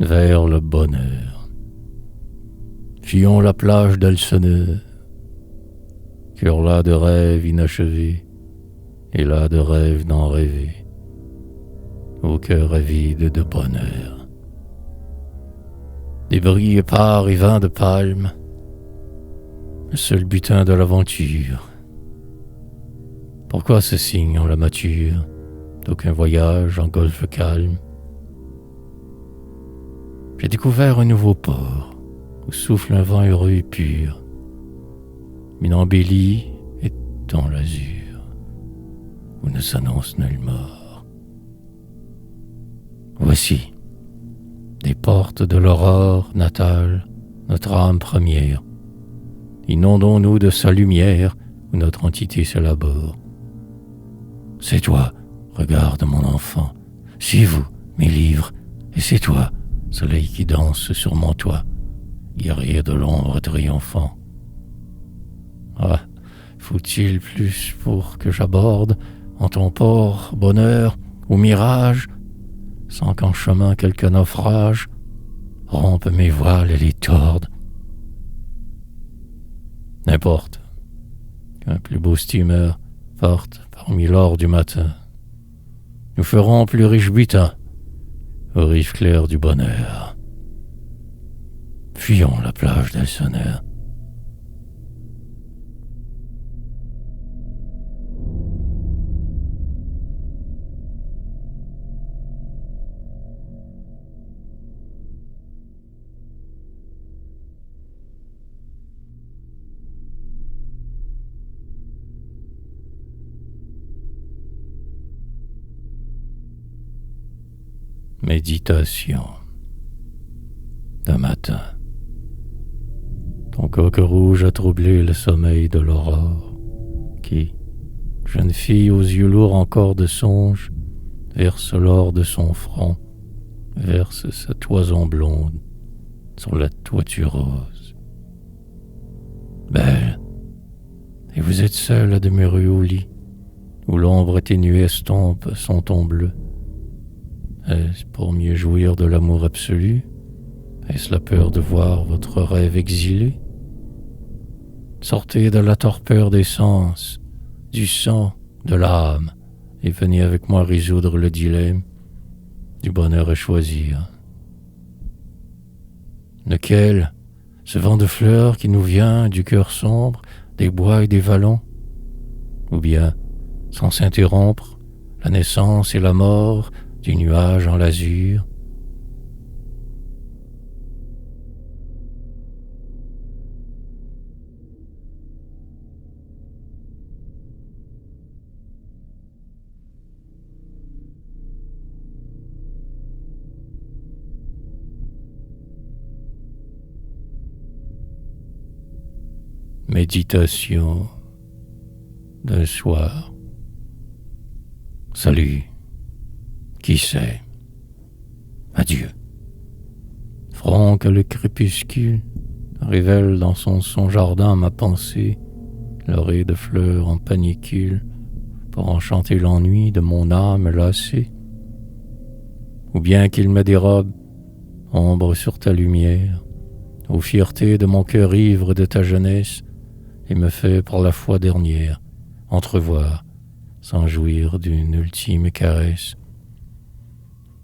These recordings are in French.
vers le bonheur. Fuyons la plage d'Elseneur, cœur là de rêves inachevés, et là de rêves d'en rêver, au cœur avide de bonheur. Débris épars et vins de palme, le seul butin de l'aventure. Pourquoi ce signe en la mature d'aucun voyage en golfe calme? J'ai découvert un nouveau port où souffle un vent heureux et pur, une embellie est dans l'azur où ne s'annonce nulle mort. Voici des portes de l'aurore natale, notre âme première. Inondons-nous de sa lumière où notre entité s'élabore. C'est toi, regarde mon enfant, c'est vous, mes livres, et c'est toi, soleil qui danse sur mon toit, guerrier de l'ombre triomphant. Ah, faut-il plus pour que j'aborde en ton port, bonheur ou mirage, sans qu'en chemin quelque naufrage rompe mes voiles et les torde? N'importe qu'un plus beau steamer parte parmi l'or du matin. Nous ferons plus riche butin aux rives claires du bonheur. Fuyons la plage d'Elseneur. Méditation d'un matin. Ton coq rouge a troublé le sommeil de l'aurore, qui, jeune fille aux yeux lourds encore de songe, verse l'or de son front, verse sa toison blonde sur la toiture rose. Belle, et vous êtes seule à demeurer au lit, où l'ombre atténuée estompe son ton bleu. Est-ce pour mieux jouir de l'amour absolu? Est-ce la peur de voir votre rêve exilé? Sortez de la torpeur des sens, du sang, de l'âme, et venez avec moi résoudre le dilemme du bonheur à choisir. Lequel? Ce vent de fleurs qui nous vient du cœur sombre, des bois et des vallons? Ou bien, sans s'interrompre, la naissance et la mort du nuage en l'azur? Méditation d'un soir. Salut. Qui sait? Adieu. Front que le crépuscule révèle dans son jardin ma pensée, l'oreille de fleurs en panicule, pour enchanter l'ennui de mon âme lassée. Ou bien qu'il me dérobe, ombre sur ta lumière, aux fiertés de mon cœur ivre de ta jeunesse, et me fait pour la fois dernière entrevoir, sans jouir d'une ultime caresse.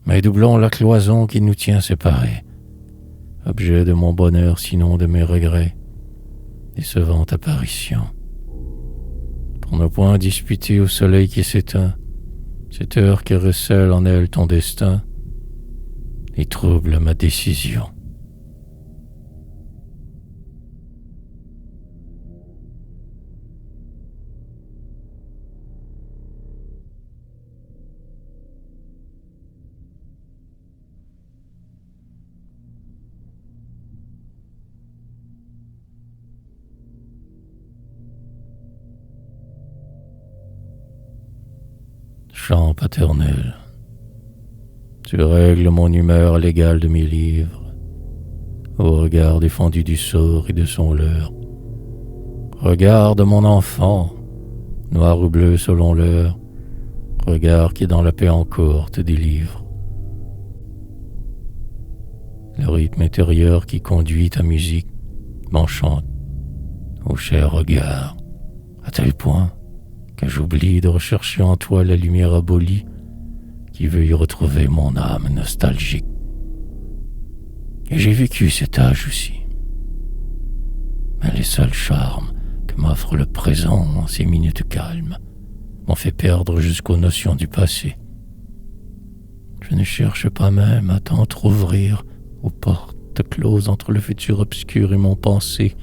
Mais doublons la cloison qui nous tient séparés, objet de mon bonheur sinon de mes regrets, décevante apparition. Pour ne point disputer au soleil qui s'éteint, cette heure qui recèle en elle ton destin, et trouble ma décision. Chant paternel. Tu règles mon humeur à l'égal de mes livres, au regard défendu du sort et de son leurre. Regarde mon enfant, noir ou bleu selon l'heure, regard qui dans la paix encore te délivre. Le rythme intérieur qui conduit ta musique m'enchante au cher regard, à tel point que j'oublie de rechercher en toi la lumière abolie qui veut y retrouver mon âme nostalgique. Et j'ai vécu cet âge aussi. Mais les seuls charmes que m'offre le présent en ces minutes calmes m'ont fait perdre jusqu'aux notions du passé. Je ne cherche pas même à t'entr'ouvrir aux portes closes entre le futur obscur et mon passé,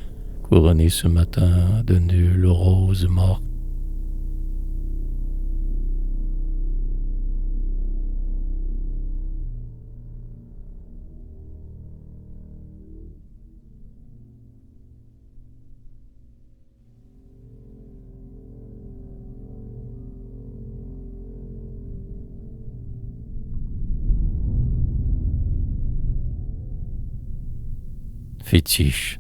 couronné ce matin de nulles roses mortes. Fétiche.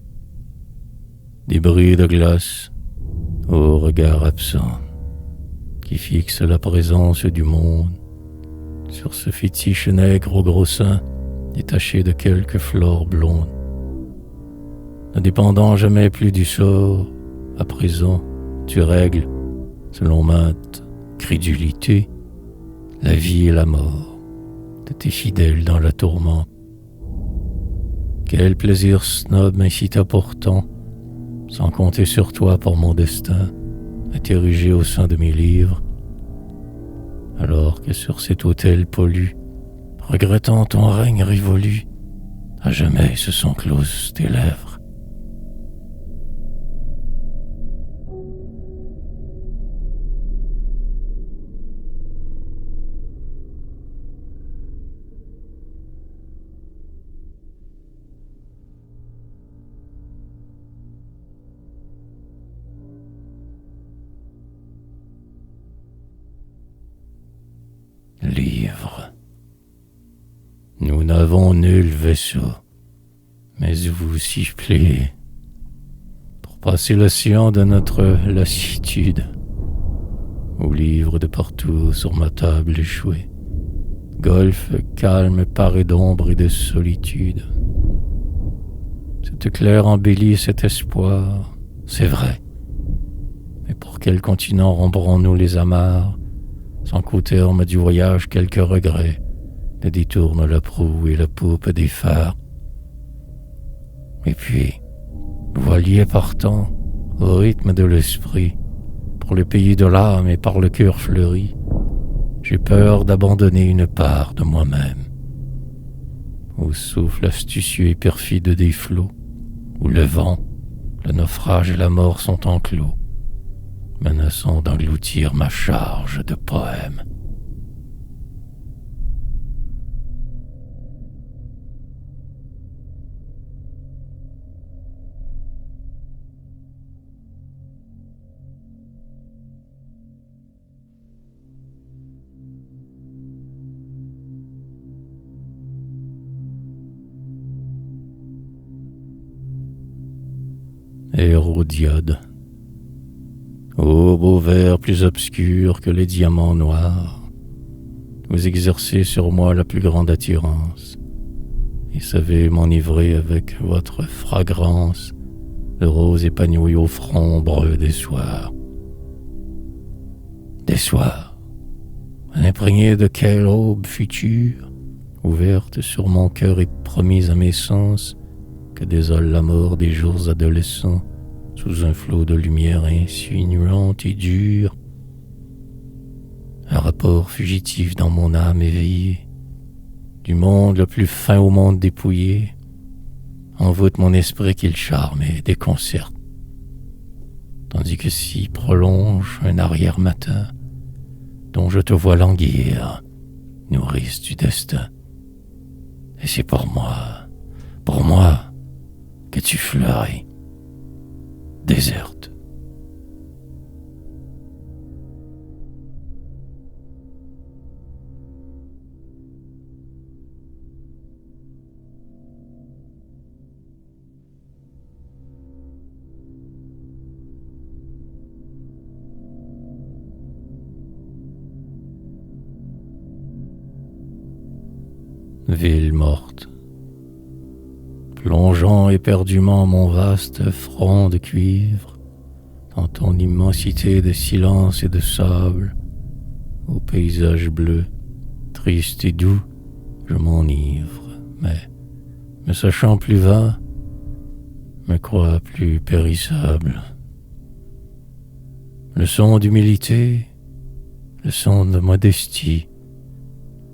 Débris de glace au regard absent qui fixe la présence du monde sur ce fétiche nègre au gros sein détaché de quelques fleurs blondes. Ne dépendant jamais plus du sort, à présent tu règles, selon maintes crédulités, la vie et la mort de tes fidèles dans la tourmente. Quel plaisir snob m'incita pourtant, sans compter sur toi pour mon destin, interrogé au sein de mes livres, alors que sur cet autel pollu, regrettant ton règne révolu, à jamais se sont closes tes lèvres. Livre. Nous n'avons nul vaisseau, mais vous sifflez pour passer l'océan de notre lassitude. Aux livres de partout sur ma table échouée, golfe calme paré d'ombre et de solitude. Cette claire embellit cet espoir, c'est vrai. Mais pour quel continent romprons-nous les amarres, sans qu'au terme du voyage quelques regrets ne détournent la proue et la poupe des phares? Et puis, voilier partant, au rythme de l'esprit, pour le pays de l'âme et par le cœur fleuri, j'ai peur d'abandonner une part de moi-même au souffle astucieux et perfide des flots, où le vent, le naufrage et la mort sont enclos, menaçant d'engloutir ma charge de poèmes. Hérodiade. Ô beau ver plus obscur que les diamants noirs, vous exercez sur moi la plus grande attirance, et savez m'enivrer avec votre fragrance de rose épanouie au front breu des soirs. Des soirs, imprégnés de quelle aube future, ouverte sur mon cœur et promise à mes sens, que désole la mort des jours adolescents, sous un flot de lumière insinuante et dure. Un rapport fugitif dans mon âme éveillée, du monde le plus fin au monde dépouillé, envoûte mon esprit qu'il charme et déconcerte. Tandis que s'y prolonge un arrière-matin, dont je te vois languir, nourrice du destin. Et c'est pour moi, que tu fleuris, déserte. Ville morte, plongeant éperdument mon vaste front de cuivre dans ton immensité de silence et de sable, au paysage bleu, triste et doux, je m'enivre, mais, me sachant plus vain, me crois plus périssable. Leçon d'humilité, leçon de modestie,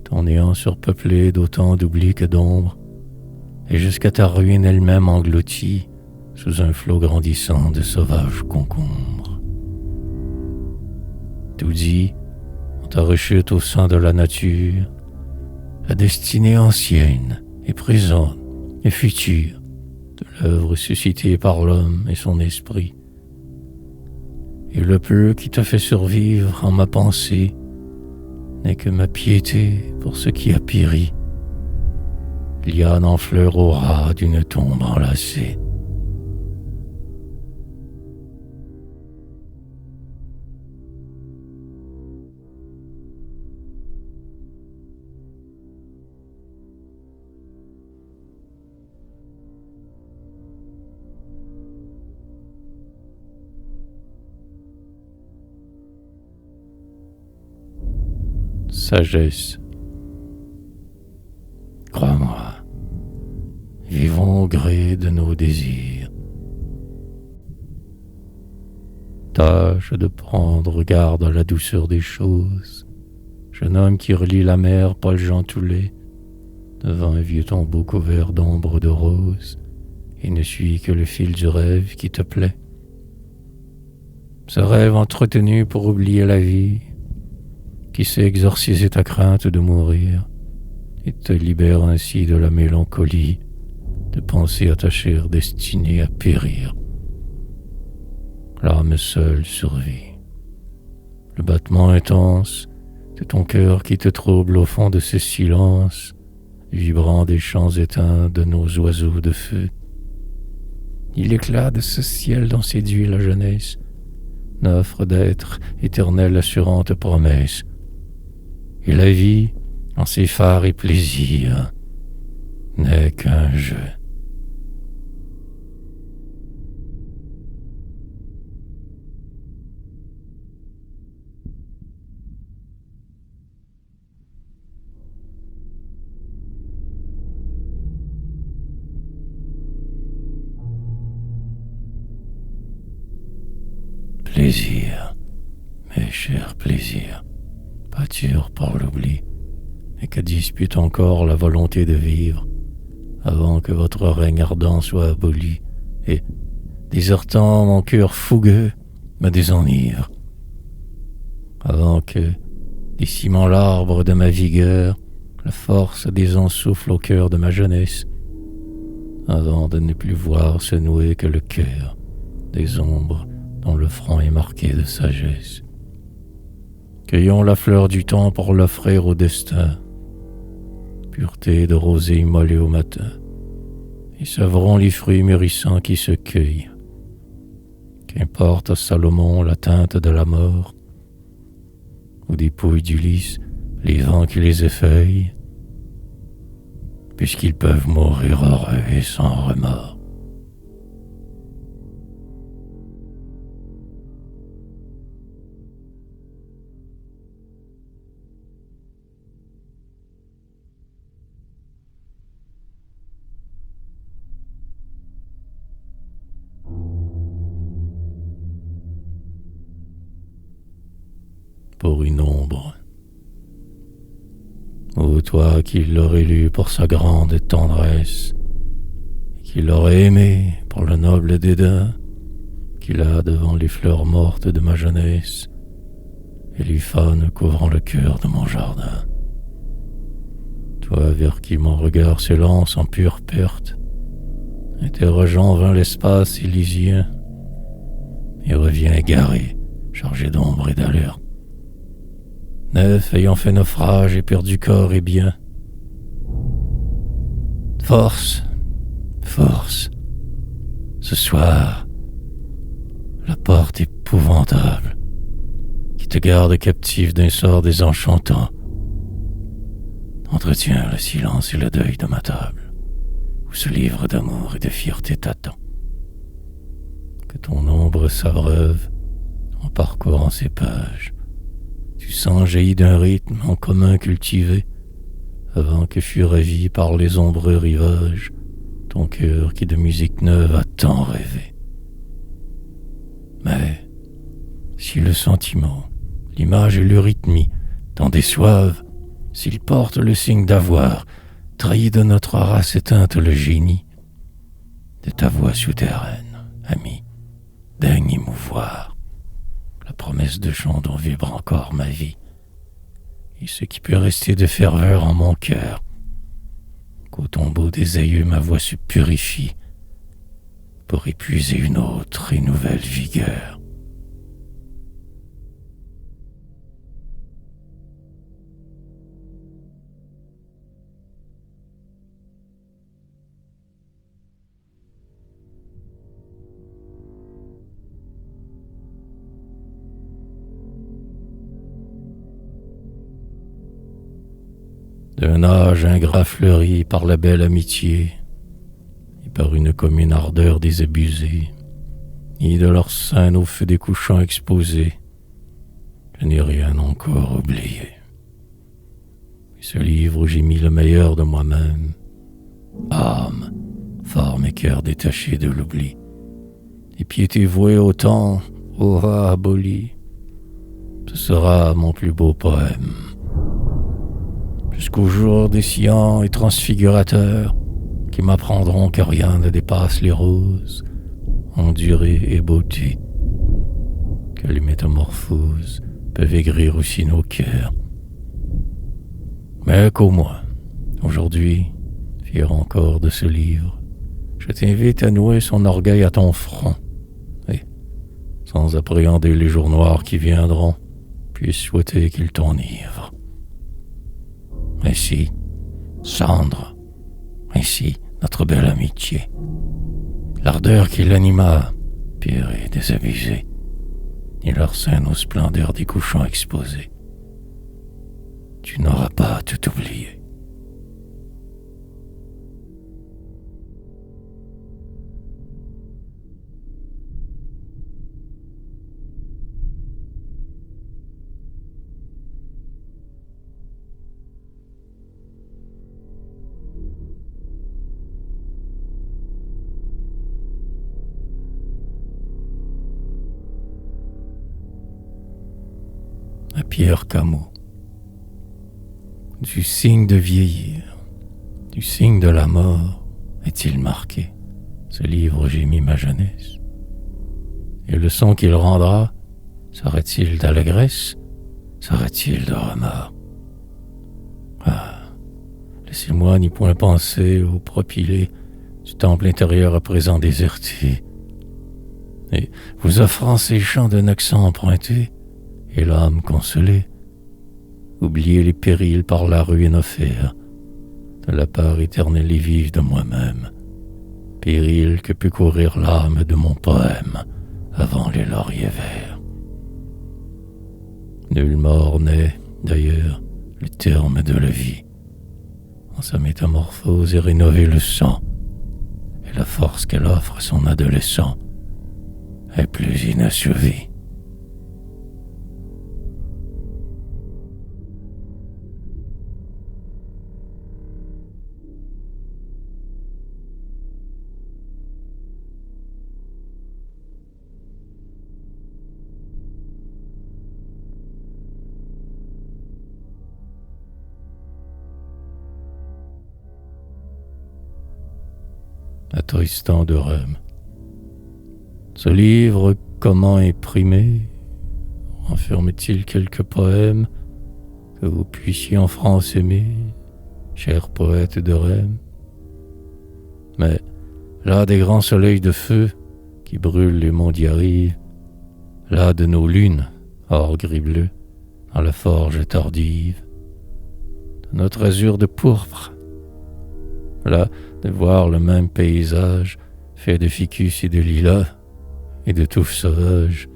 ton néant surpeuplé d'autant d'oubli que d'ombre, et jusqu'à ta ruine elle-même engloutie sous un flot grandissant de sauvages concombres. Tout dit, on ta rechute au sein de la nature, la destinée ancienne et présente et future de l'œuvre suscitée par l'homme et son esprit. Et le peu qui te fait survivre en ma pensée n'est que ma piété pour ce qui a péri, liane en fleurs au ras d'une tombe enlacée. Sagesse. Crois-moi, vivons au gré de nos désirs. Tâche de prendre garde à la douceur des choses, jeune homme qui relie la mer Paul-Jean Toulet devant un vieux tombeau couvert d'ombre de rose et ne suit que le fil du rêve qui te plaît. Ce rêve entretenu pour oublier la vie, qui sait exorciser ta crainte de mourir et te libère ainsi de la mélancolie de penser à ta chair destinée à périr. L'âme seule survit. Le battement intense de ton cœur qui te trouble au fond de ce silence, vibrant des chants éteints de nos oiseaux de feu. Il éclat de ce ciel dont séduit la jeunesse, n'offre d'être éternelle assurante promesse. Et la vie, en ses phares et plaisirs, n'est qu'un jeu. Plaisir, mes chers plaisirs, pâture par l'oubli, et que dispute encore la volonté de vivre, avant que votre règne ardent soit aboli, et, désertant mon cœur fougueux, me désenivre. Avant que, décimant l'arbre de ma vigueur, la force désensouffle au cœur de ma jeunesse, avant de ne plus voir se nouer que le cœur des ombres dont le front est marqué de sagesse. Cueillons la fleur du temps pour l'offrir au destin, pureté de rosée immolée au matin, et savourons les fruits mûrissants qui se cueillent. Qu'importe à Salomon la teinte de la mort, ou des pouilles d'Ulysse les vents qui les effeuillent, puisqu'ils peuvent mourir heureux et sans remords. Pour une ombre. Ô toi qui l'aurais lu pour sa grande tendresse, et qui l'aurais aimé pour le noble dédain qu'il a devant les fleurs mortes de ma jeunesse et les faunes couvrant le cœur de mon jardin. Toi vers qui mon regard s'élance en pure perte, interrogeant vain l'espace élysien, et revient égaré, chargé d'ombre et d'allure. Neuf ayant fait naufrage et perdu corps et bien. Force, force, ce soir, la porte épouvantable qui te garde captif d'un sort désenchantant. Entretiens le silence et le deuil de ma table, où ce livre d'amour et de fierté t'attend. Que ton ombre s'abreuve en parcourant ces pages. Tu sens jaillir d'un rythme en commun cultivé, avant que fût ravi par les ombreux rivages, ton cœur qui de musique neuve a tant rêvé. Mais si le sentiment, l'image et l'eurythmie t'en déçoivent, s'ils portent le signe d'avoir trahi de notre race éteinte le génie, de ta voix souterraine, ami, daigne émouvoir la promesse de chant dont vibre encore ma vie, et ce qui peut rester de ferveur en mon cœur, qu'au tombeau des aïeux ma voix se purifie pour épuiser une autre et nouvelle vigueur. D'un âge ingrat fleuri par la belle amitié et par une commune ardeur désabusée, ni de leur sein au feu des couchants exposés, je n'ai rien encore oublié. Et ce livre où j'ai mis le meilleur de moi-même, âme, forme et cœur détachés de l'oubli, et piété vouée au temps, aura aboli, ce sera mon plus beau poème. Jusqu'au jour des sciants et transfigurateurs qui m'apprendront que rien ne dépasse les roses, en durée et beauté, que les métamorphoses peuvent aigrir aussi nos cœurs. Mais qu'au moins, aujourd'hui, fier encore de ce livre, je t'invite à nouer son orgueil à ton front, et, sans appréhender les jours noirs qui viendront, puisse souhaiter qu'ils t'enivrent. Ainsi, cendre, ainsi notre belle amitié, l'ardeur qui l'anima, pire et désabusée, ni leur sein aux splendeurs des couchants exposés. Tu n'auras pas tout oublié. À Pierre Camus. Du signe de vieillir, du signe de la mort est-il marqué? Ce livre où j'ai mis ma jeunesse. Et le son qu'il rendra, serait-il d'allégresse? Serait-il de remords? Ah, laissez-moi n'y point penser au propylée du temple intérieur à présent déserté. Et vous offrant ces chants d'un accent emprunté, et l'âme consolée, oublier les périls par la ruine offert, de la part éternelle et vive de moi-même, péril que peut courir l'âme de mon poème avant les lauriers verts. Nulle mort n'est, d'ailleurs, le terme de la vie. En sa métamorphose est rénové le sang, et la force qu'elle offre à son adolescent est plus inachevée. À Tristan de Rome. Ce livre, comment imprimé, renferme-t-il quelques poèmes que vous puissiez en France aimer, chers poètes de Rome? Mais là des grands soleils de feu qui brûlent les monts d'y arrivent, là de nos lunes, or gris-bleu, dans la forge tardive, de notre azur de pourpre, là de voir le même paysage fait de ficus et de lilas et de touffes sauvages.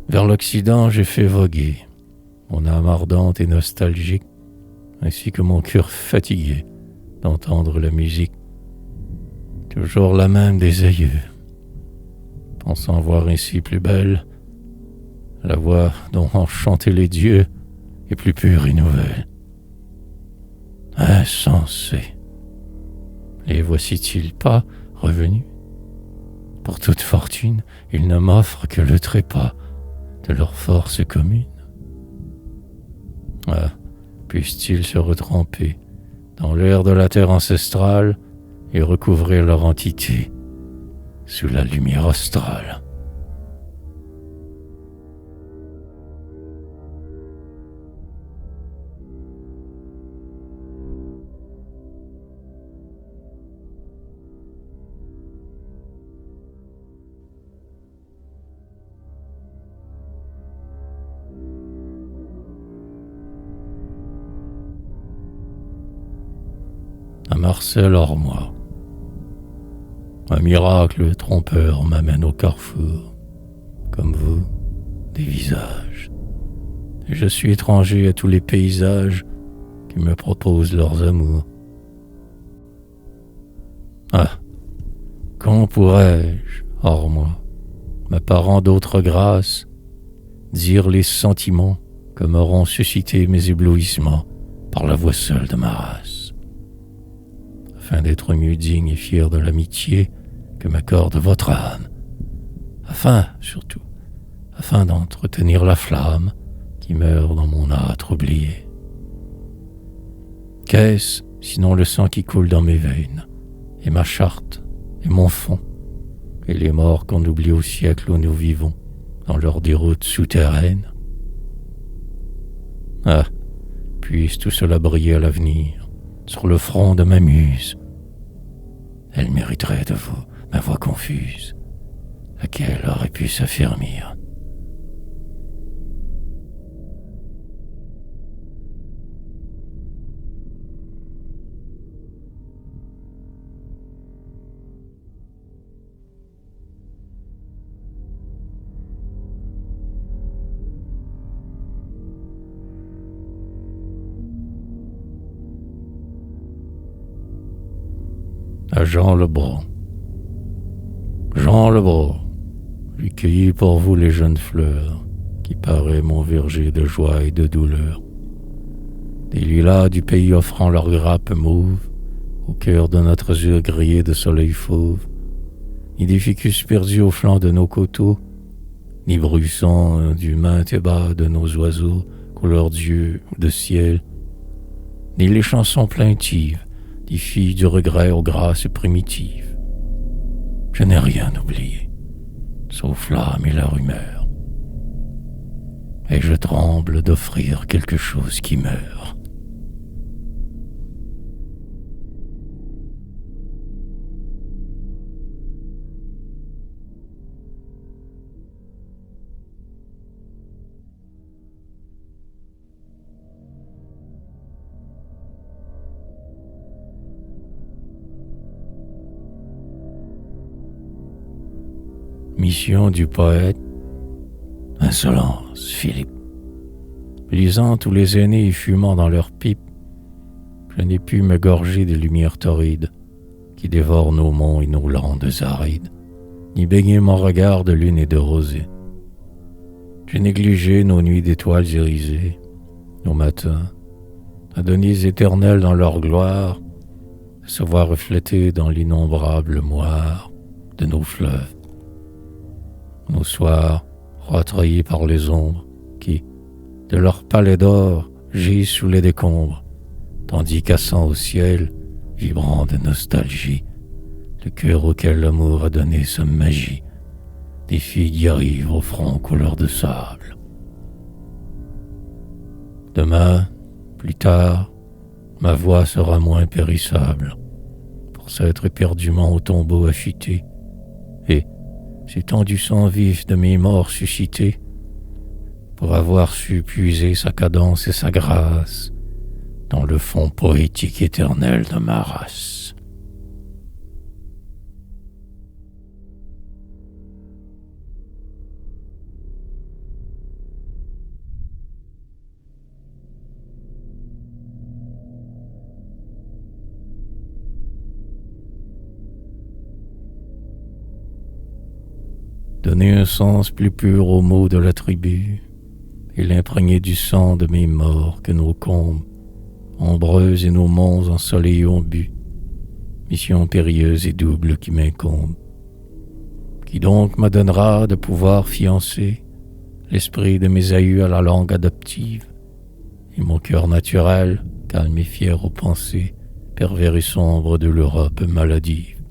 Vers l'Occident j'ai fait voguer mon âme ardente et nostalgique, ainsi que mon cœur fatigué d'entendre la musique, toujours la même des aïeux, pensant voir ainsi plus belle la voix dont ont chanté les dieux est plus pure et nouvelle. Insensé, les voici-t-ils pas revenus? Pour toute fortune, ils ne m'offrent que le trépas de leur force commune. Ah, puissent-ils se retremper dans l'air de la terre ancestrale et recouvrir leur entité sous la lumière astrale. À Marcel Ormois, un miracle trompeur m'amène au carrefour, comme vous, des visages. Et je suis étranger à tous les paysages qui me proposent leurs amours. Ah, quand pourrais-je, hors moi, m'apparant d'autres grâces, dire les sentiments que m'auront suscité mes éblouissements par la voix seule de ma race, afin d'être mieux digne et fier de l'amitié que m'accorde votre âme, afin d'entretenir la flamme qui meurt dans mon âtre oublié. Qu'est-ce sinon le sang qui coule dans mes veines, et ma charte, et mon fond, et les morts qu'on oublie au siècle où nous vivons, dans leurs déroutes souterraines? Ah, puisse tout cela briller à l'avenir, sur le front de ma muse. Elle mériterait de vous ma voix confuse, laquelle aurait pu s'affermir. À Jean Lebrun. Jean Lebrun, j'ai cueilli pour vous les jeunes fleurs qui paraient mon verger de joie et de douleur. Des lilas du pays offrant leurs grappes mauves au cœur de notre azur grillé de soleil fauve, ni des ficus perdus au flanc de nos coteaux, ni bruissant du maint et bas de nos oiseaux couleur d'yeux ou de ciel, ni les chansons plaintives des filles du regret aux grâces primitives. Je n'ai rien oublié, sauf l'âme et la rumeur, et je tremble d'offrir quelque chose qui meurt. Mission du poète. Insolence, Philippe. Lisant tous les aînés et fumant dans leurs pipes, je n'ai pu me gorger des lumières torrides qui dévorent nos monts et nos landes arides, ni baigner mon regard de lune et de rosée. J'ai négligé nos nuits d'étoiles irisées, nos matins, Adonis éternels dans leur gloire, se voir reflétés dans l'innombrable moire de nos fleuves. Nos soirs retreuillis par les ombres qui, de leur palais d'or, gisent sous les décombres, tandis cassant au ciel, vibrant de nostalgie, le cœur auquel l'amour a donné sa magie, des filles y arrivent au front couleur de sable. Demain, plus tard, ma voix sera moins périssable, pour s'être éperdument au tombeau affûté, et, s'étant du sang vif de mes morts suscités, pour avoir su puiser sa cadence et sa grâce dans le fond poétique éternel de ma race. donner un sens plus pur aux mots de la tribu, et l'imprégner du sang de mes morts que nos combes, ombreuses et nos monts ensoleillés ont bu, mission périlleuse et double qui m'incombe. Qui donc me donnera de pouvoir fiancer l'esprit de mes aïeux à la langue adoptive, et mon cœur naturel, calme et fier aux pensées, pervers et sombre de l'Europe maladive,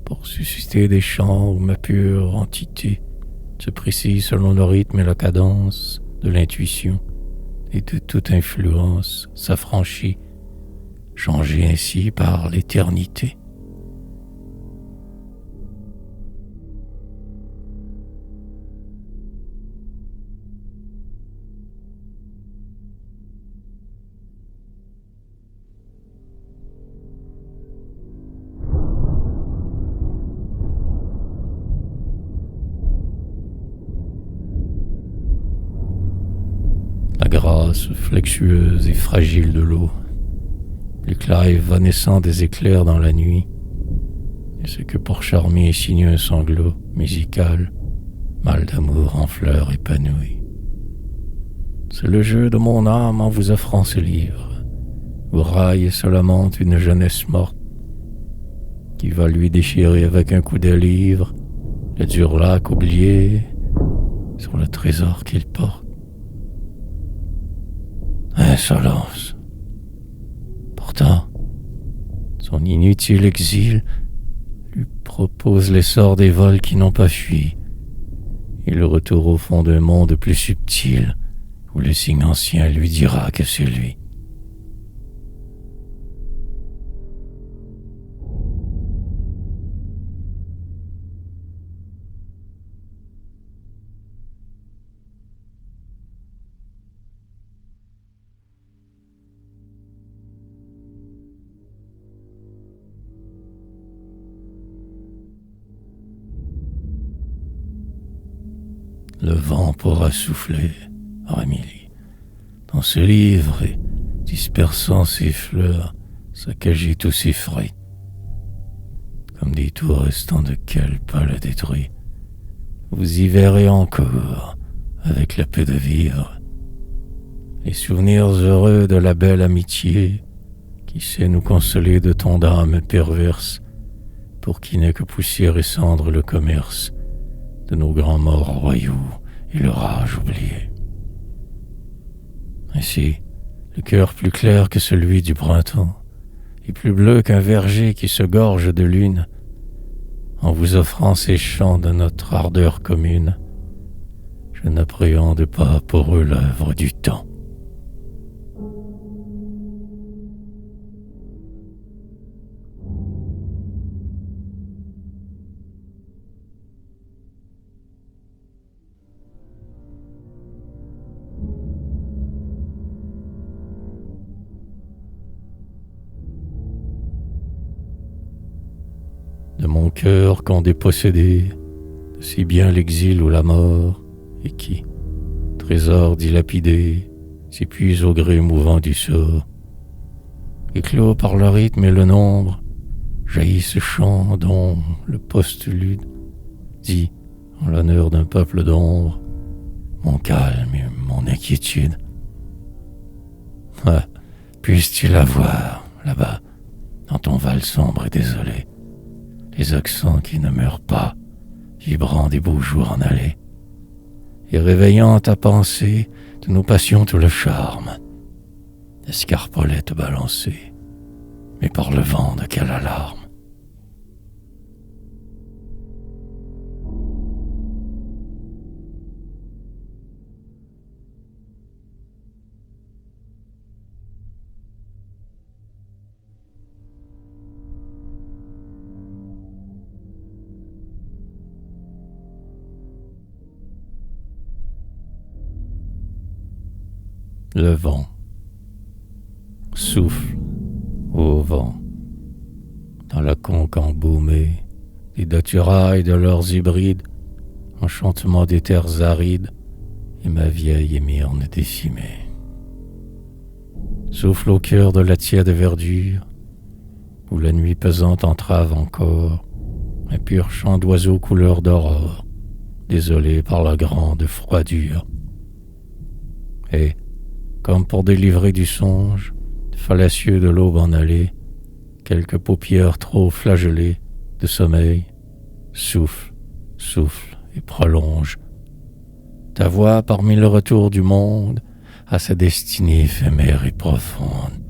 pour susciter des chants où ma pure entité se précise selon le rythme et la cadence de l'intuition, et de toute influence s'affranchit, changée ainsi par l'éternité. La grâce flexueuse et fragile de l'eau, l'éclat évanescent des éclairs dans la nuit, et ce que pour charmer et signer un sanglot musical, mal d'amour en fleurs épanouies. C'est le jeu de mon âme en vous offrant ce livre, où raille et se lamente une jeunesse morte, qui va lui déchirer avec un coup de livre le dur lac oublié sur le trésor qu'il porte. Insolence. Pourtant, son inutile exil lui propose l'essor des vols qui n'ont pas fui, et le retour au fond d'un monde plus subtil, où le signe ancien lui dira que c'est lui. Le vent pourra souffler, Émilie, dans ce livre et dispersant ses fleurs, saccager tous ses fruits, comme des tours restants de kelp à la détruit. Vous y verrez encore, avec la paix de vivre, les souvenirs heureux de la belle amitié qui sait nous consoler de tant d'âmes perverses, pour qui n'est que poussière et cendre le commerce de nos grands morts royaux et leur âge oublié. Ainsi, le cœur plus clair que celui du printemps, et plus bleu qu'un verger qui se gorge de lune, en vous offrant ces chants de notre ardeur commune, je n'appréhende pas pour eux l'œuvre du temps. De mon cœur qu'ont dépossédé de si bien l'exil ou la mort, et qui, trésor dilapidé, s'épuise au gré mouvant du sort. Éclos par le rythme et le nombre, jaillit ce chant dont le postlude dit, en l'honneur d'un peuple d'ombre, mon calme et mon inquiétude. Ah, puisses-tu la voir, là-bas, dans ton val sombre et désolé, les accents qui ne meurent pas, vibrant des beaux jours en allée, et réveillant ta pensée de nos passions tout le charme, escarpolette balancée, mais par le vent de quelle alarme. Le vent souffle au vent dans la conque embaumée des daturailles de leurs hybrides, enchantement des terres arides et ma vieille émirne décimée. Souffle au cœur de la tiède verdure où la nuit pesante entrave encore un pur chant d'oiseaux couleur d'aurore, désolé par la grande froidure. Et, comme pour délivrer du songe, fallacieux de l'aube en allée, quelques paupières trop flagellées de sommeil, souffle, souffle et prolonge. Ta voix parmi le retour du monde à sa destinée éphémère et profonde.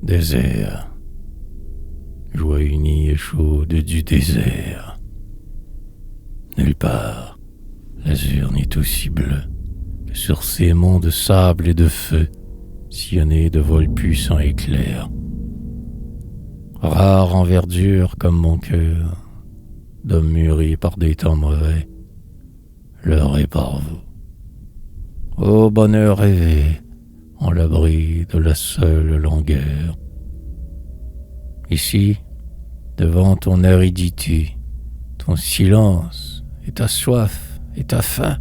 Désert, joie unie et chaude du désert. Nulle part, l'azur n'est aussi bleu que sur ces monts de sable et de feu, sillonnés de vols puissants et clairs. Rare en verdure comme mon cœur, d'homme mûri par des temps mauvais, l'heure est par vous. Ô bonheur rêvé, en l'abri de la seule longueur. Ici, devant ton aridité, ton silence et ta soif et ta faim,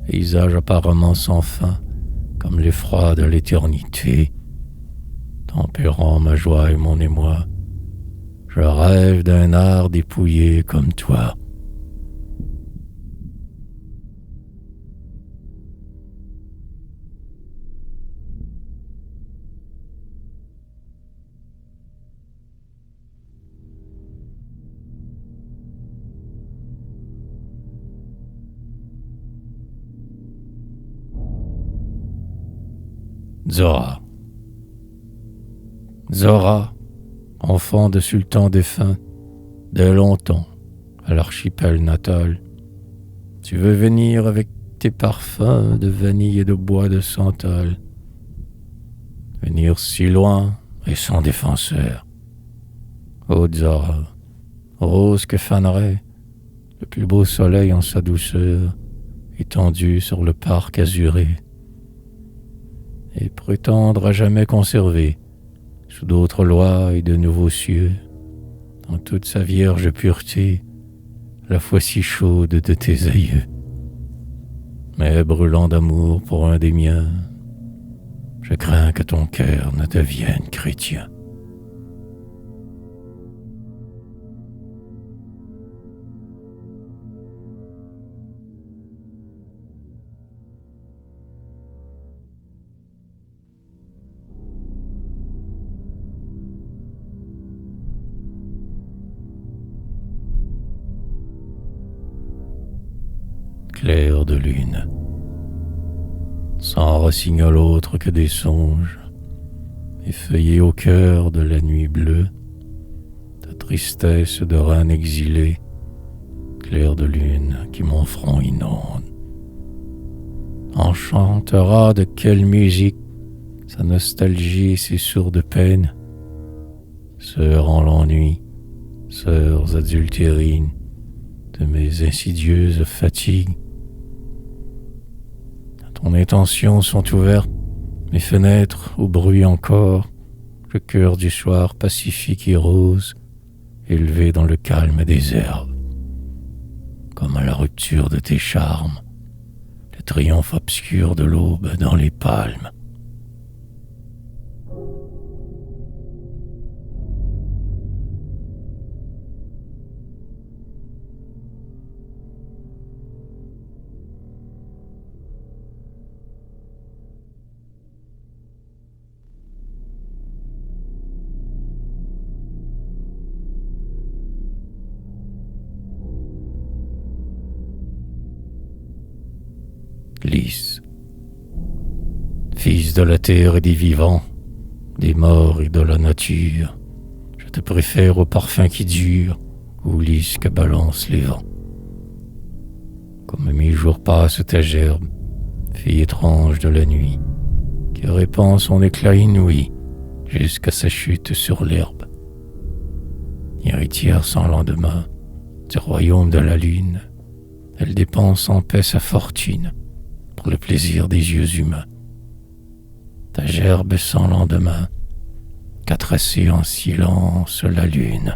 paysage apparemment sans fin, comme l'effroi de l'éternité, tempérant ma joie et mon émoi, je rêve d'un art dépouillé comme toi. Zora. Zora, enfant de sultan défunt, dès longtemps, à l'archipel natal. Tu veux venir avec tes parfums de vanille et de bois de santal. Venir si loin et sans défenseur. Ô Zora, rose que fanerait le plus beau soleil en sa douceur, étendu sur le parc azuré, et prétendre à jamais conserver, sous d'autres lois et de nouveaux cieux, dans toute sa vierge pureté, la foi si chaude de tes aïeux. Mais brûlant d'amour pour un des miens, je crains que ton cœur ne devienne chrétien. Clair de lune, sans rossignol autre que des songes, effeuillé au cœur de la nuit bleue, ta tristesse de reine exilée, clair de lune qui mon front inonde, enchantera de quelle musique sa nostalgie et ses sourdes peines, sœurs en l'ennui, sœurs adultérines de mes insidieuses fatigues. Ton intention sont ouvertes, mes fenêtres au bruit encore, le cœur du soir pacifique et rose, élevé dans le calme des herbes. Comme à la rupture de tes charmes, le triomphe obscur de l'aube dans les palmes. Lys, fils de la terre et des vivants, des morts et de la nature, je te préfère au parfum qui dure, au lys que balancent les vents. Comme mes jours passent ta gerbe, fille étrange de la nuit, qui répand son éclat inouï jusqu'à sa chute sur l'herbe. Héritière sans lendemain du royaume de la lune, elle dépense en paix sa fortune pour le plaisir des yeux humains. ta gerbe sans lendemain, qu'a tracé en silence la lune.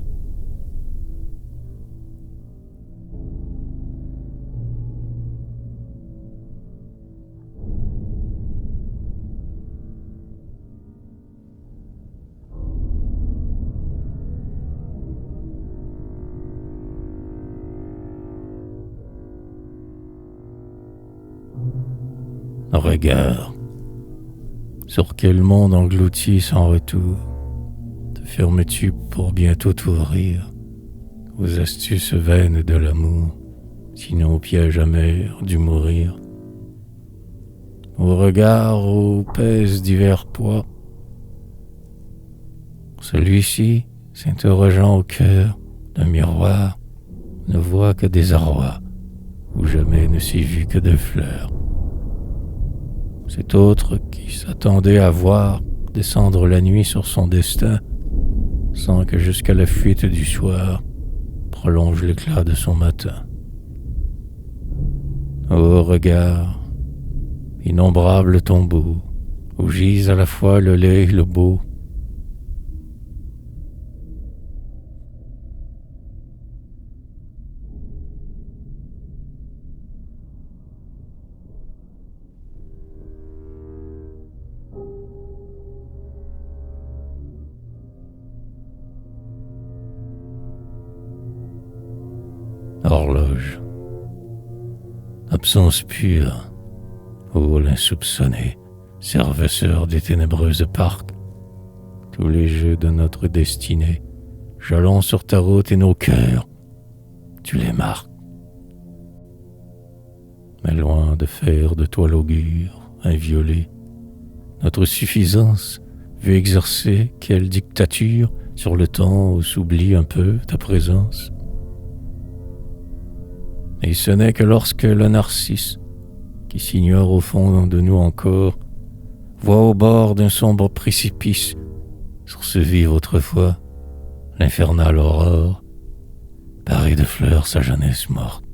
Regard, sur quel monde englouti sans retour te fermes-tu pour bientôt t'ouvrir aux astuces vaines de l'amour, sinon au piège amer du mourir? Au regard où pèsent divers poids, celui-ci, s'interrogeant au cœur d'un miroir, ne voit que désarroi, où jamais ne s'est vu que de fleurs. Cet autre qui s'attendait à voir descendre la nuit sur son destin, sans que jusqu'à la fuite du soir prolonge l'éclat de son matin. Ô regard, innombrable tombeau, où gisent à la fois le laid et le beau, horloge, absence pure, ô l'insoupçonné, servisseur des ténébreuses parcs, tous les jeux de notre destinée, jalons sur ta route et nos cœurs, tu les marques. Mais loin de faire de toi l'augure inviolé, notre suffisance veut exercer quelle dictature sur le temps où s'oublie un peu ta présence. Et ce n'est que lorsque le narcisse, qui s'ignore au fond de nous encore, voit au bord d'un sombre précipice, sur ce vivre autrefois, l'infernale aurore, parée de fleurs sa jeunesse morte,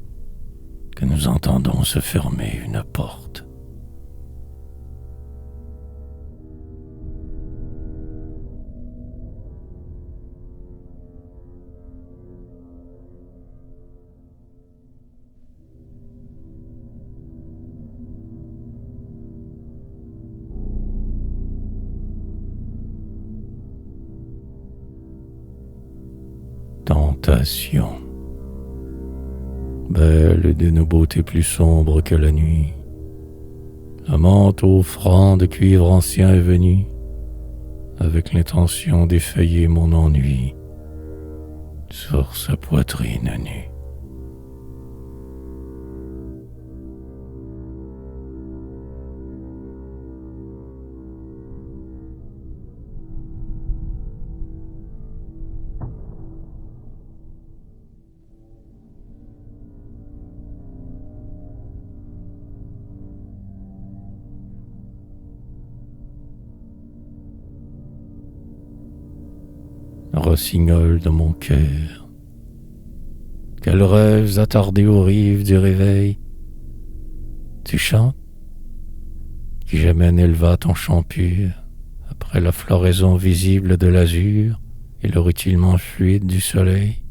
que nous entendons se fermer une porte. Tentation, belle d'une beauté plus sombre que la nuit, la manteau franc de cuivre ancien est venu, avec l'intention d'effeuiller mon ennui sur sa poitrine nue. Rossignol de mon cœur, quels rêves attardés aux rives du réveil, tu chantes, qui jamais n'éleva ton chant pur, après la floraison visible de l'azur et le rutilement fluide du soleil.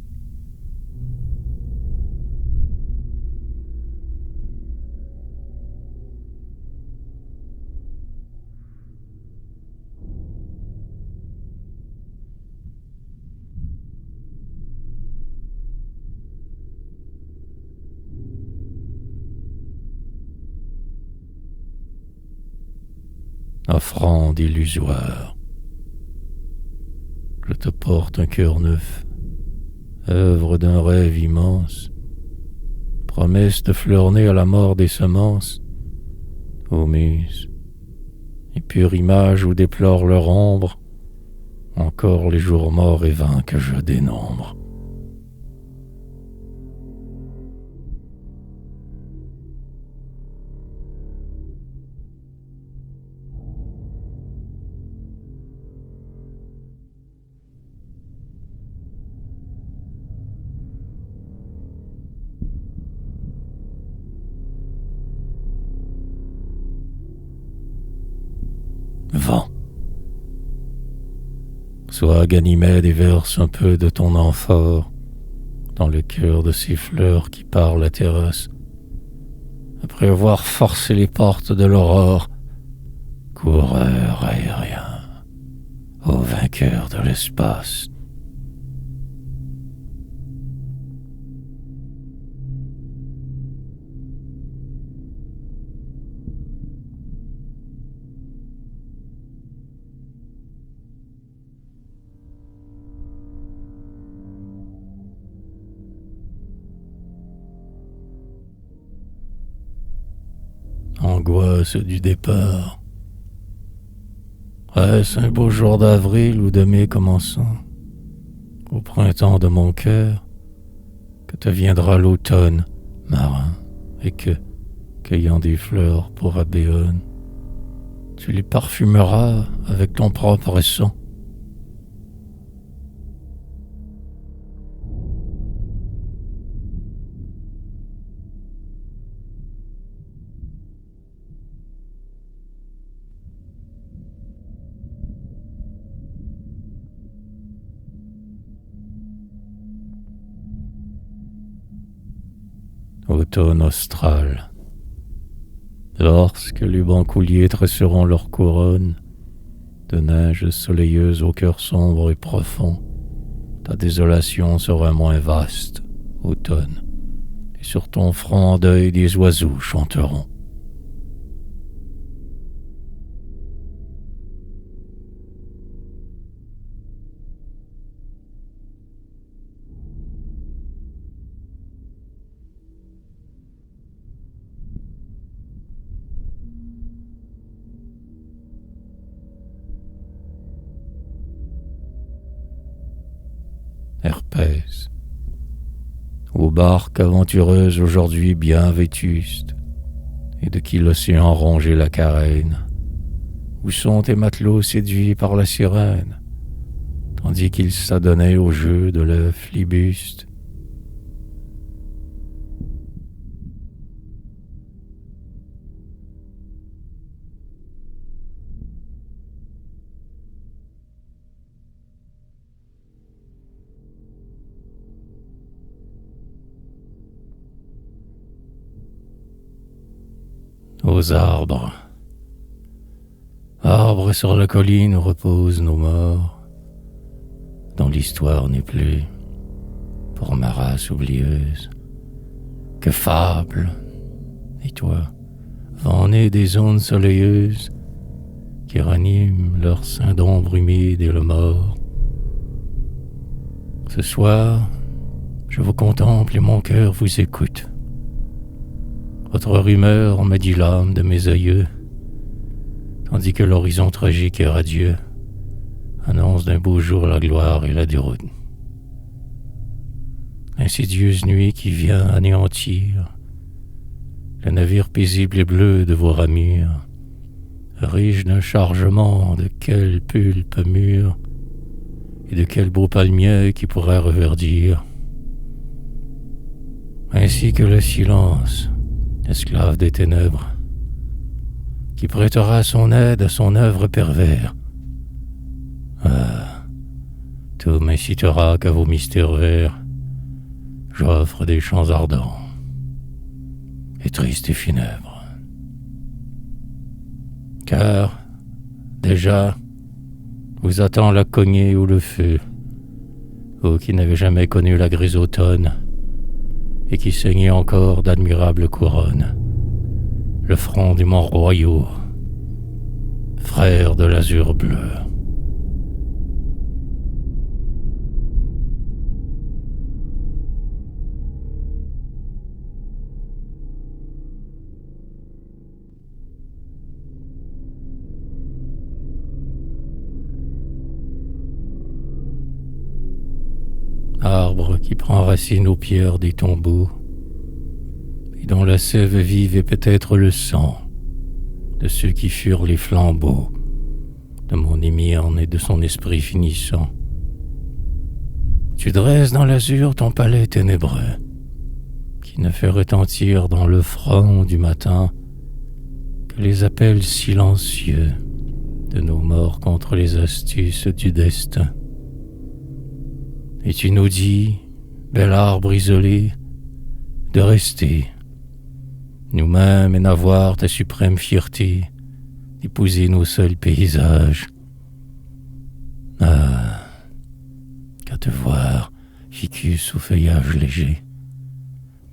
Offrande illusoire, je te porte un cœur neuf, œuvre d'un rêve immense, promesse de fleurs nées à la mort des semences, ô muse, et pure image où déplore leur ombre, encore les jours morts et vains que je dénombre. vent. Sois Ganymède et verse un peu de ton amphore dans le cœur de ces fleurs qui parent la terrasse. Après avoir forcé les portes de l'aurore, coureur aérien, ô vainqueur de l'espace. Angoisse du départ. Est-ce un beau jour d'avril ou de mai commençant, au printemps de mon cœur, que te viendra l'automne marin, et que, cueillant des fleurs pour abéone, tu les parfumeras avec ton propre sang. Automne austral. Lorsque les bancouliers tresseront leur couronne de neige soleilleuse au cœur sombre et profond, ta désolation sera moins vaste, automne, et sur ton front en deuil des oiseaux chanteront. Herpès. Aux barques aventureuses aujourd'hui bien vétustes, et de qui l'océan rongeait la carène, où sont tes matelots séduits par la sirène, tandis qu'ils s'adonnaient au jeu de l'œuf libuste. Aux arbres. Arbres sur la colline où reposent nos morts, dont l'histoire n'est plus, pour ma race oublieuse, que fable. Et toi, vent né des ondes soleilleuses, qui raniment leur sein d'ombre humide et le mort. Ce soir, je vous contemple et mon cœur vous écoute. Votre rumeur me dit l'âme de mes aïeux, tandis que l'horizon tragique et radieux annonce d'un beau jour la gloire et la déroute. Insidieuse nuit qui vient anéantir le navire paisible et bleu de vos ramures, riche d'un chargement de quel pulpe mûr et de quel beau palmier qui pourrait reverdir, ainsi que le silence, esclave des ténèbres, qui prêtera son aide à son œuvre pervers. Ah, tout m'incitera qu'à vos mystères verts, j'offre des chants ardents et tristes et funèbres. Car, déjà, vous attend la cognée ou le feu, vous qui n'avez jamais connu la grise automne, et qui saignait encore d'admirables couronnes, le front des monts royaux, frère de l'azur bleu. Arbre qui prend racine aux pierres des tombeaux, et dont la sève vive est peut-être le sang de ceux qui furent les flambeaux de mon émirne et de son esprit finissant. Tu dresses dans l'azur ton palais ténébreux, qui ne fait retentir dans le front du matin que les appels silencieux de nos morts contre les astuces du destin. Et tu nous dis, bel arbre isolé, de rester, nous-mêmes et n'avoir ta suprême fierté, d'épouser nos seuls paysages. Ah, qu'à te voir, ficus au feuillage léger,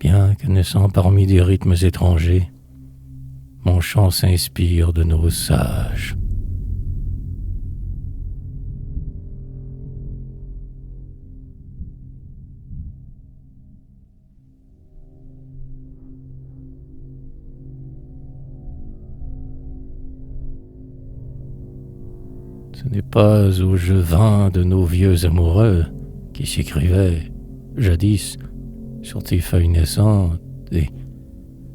bien que naissant parmi des rythmes étrangers, mon chant s'inspire de nos sages. Ce n'est pas au jeu vain de nos vieux amoureux qui s'écrivaient, jadis, sur tes feuilles naissantes et,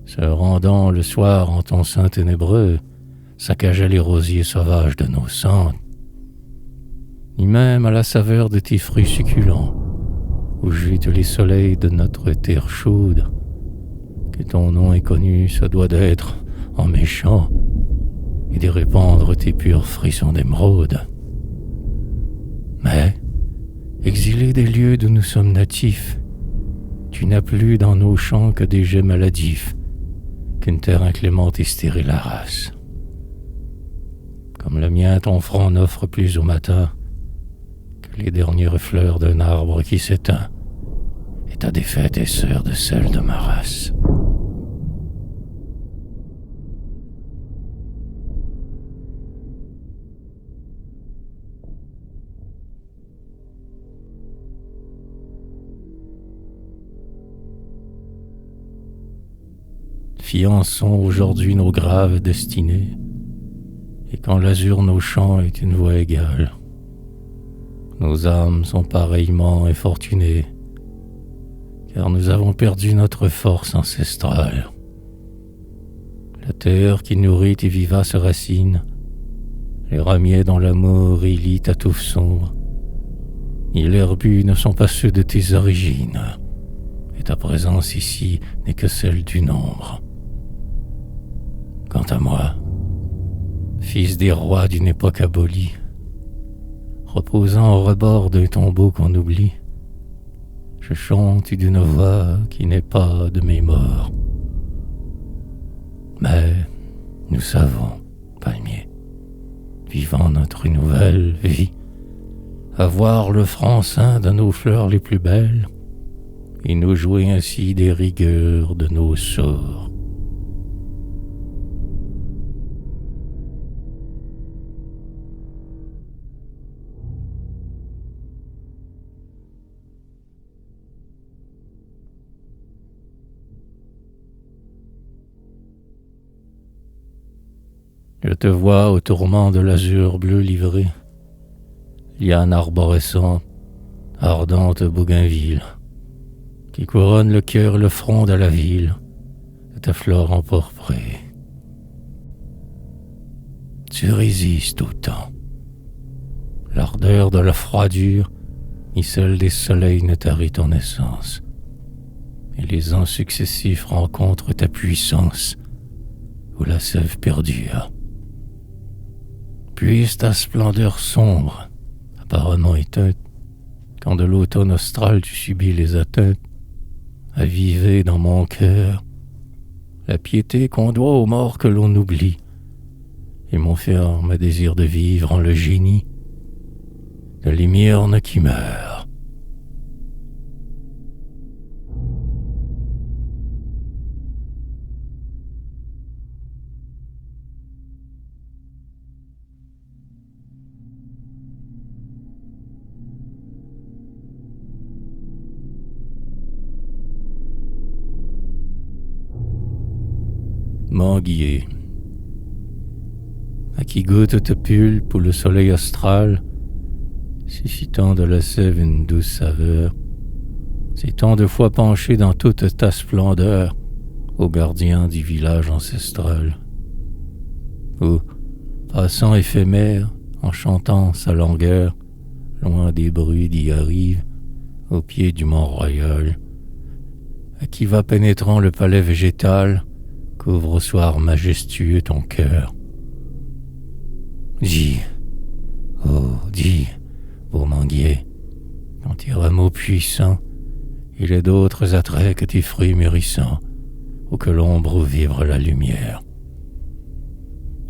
se rendant le soir en ton sein ténébreux, saccageaient les rosiers sauvages de nos cendres, ni même à la saveur de tes fruits succulents, où gîtent les soleils de notre terre chaude, que ton nom inconnu se doit d'être en méchant, et de répandre tes purs frissons d'émeraude. Mais, exilé des lieux d'où nous sommes natifs, tu n'as plus dans nos champs que des jets maladifs, qu'une terre inclémente et stérile race. Comme le mien, ton front n'offre plus au matin que les dernières fleurs d'un arbre qui s'éteint, et ta défaite est sœur de celle de ma race. Fiançons aujourd'hui nos graves destinées, et quand l'azur nos champs est une voix égale, nos âmes sont pareillement infortunées, car nous avons perdu notre force ancestrale. La terre qui nourrit tes vivaces racines, les ramiers dont l'amour élit ta touffe sombre, ni l'herbu ne sont pas ceux de tes origines, et ta présence ici n'est que celle du nombre. Quant à moi, fils des rois d'une époque abolie, reposant au rebord d'un tombeau qu'on oublie, je chante d'une voix qui n'est pas de mes morts. Mais nous savons, palmier, vivant notre nouvelle vie, avoir le franc sein de nos fleurs les plus belles, et nous jouer ainsi des rigueurs de nos sorts. Je te vois au tourment de l'azur bleu livré, liane arborescente, ardente bougainville, qui couronne le cœur et le front de la ville de ta flore emporprée. Tu résistes au temps. L'ardeur de la froidure, ni celle des soleils ne tarit ton essence, et les ans successifs rencontrent ta puissance où la sève perdure. Puise ta splendeur sombre, apparemment éteinte, quand de l'automne austral tu subis les atteintes, aviver dans mon cœur la piété qu'on doit aux morts que l'on oublie, et mon ferme désir de vivre en le génie de l'émyrne qui meurt. Manguier, à qui goûte ta pulpe ou le soleil astral, suscitant de la sève une douce saveur, c'est tant de fois penché dans toute ta splendeur au gardien du village ancestral, où, passant éphémère, en chantant sa langueur, loin des bruits d'y arrive, au pied du Mont-Royal, à qui va pénétrant le palais végétal, couvre au soir majestueux ton cœur. Dis, oh, dis, beau manguier, quand tes rameaux puissants, il est d'autres attraits que tes fruits mûrissants, ou que l'ombre où vivre la lumière.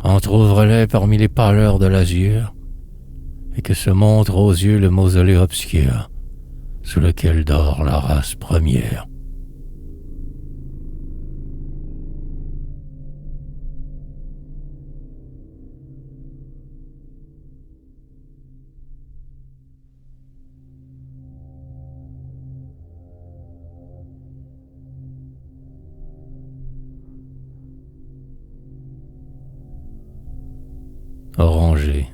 Entr'ouvre-les parmi les pâleurs de l'azur, et que se montre aux yeux le mausolée obscur, sous lequel dort la race première. Orangé.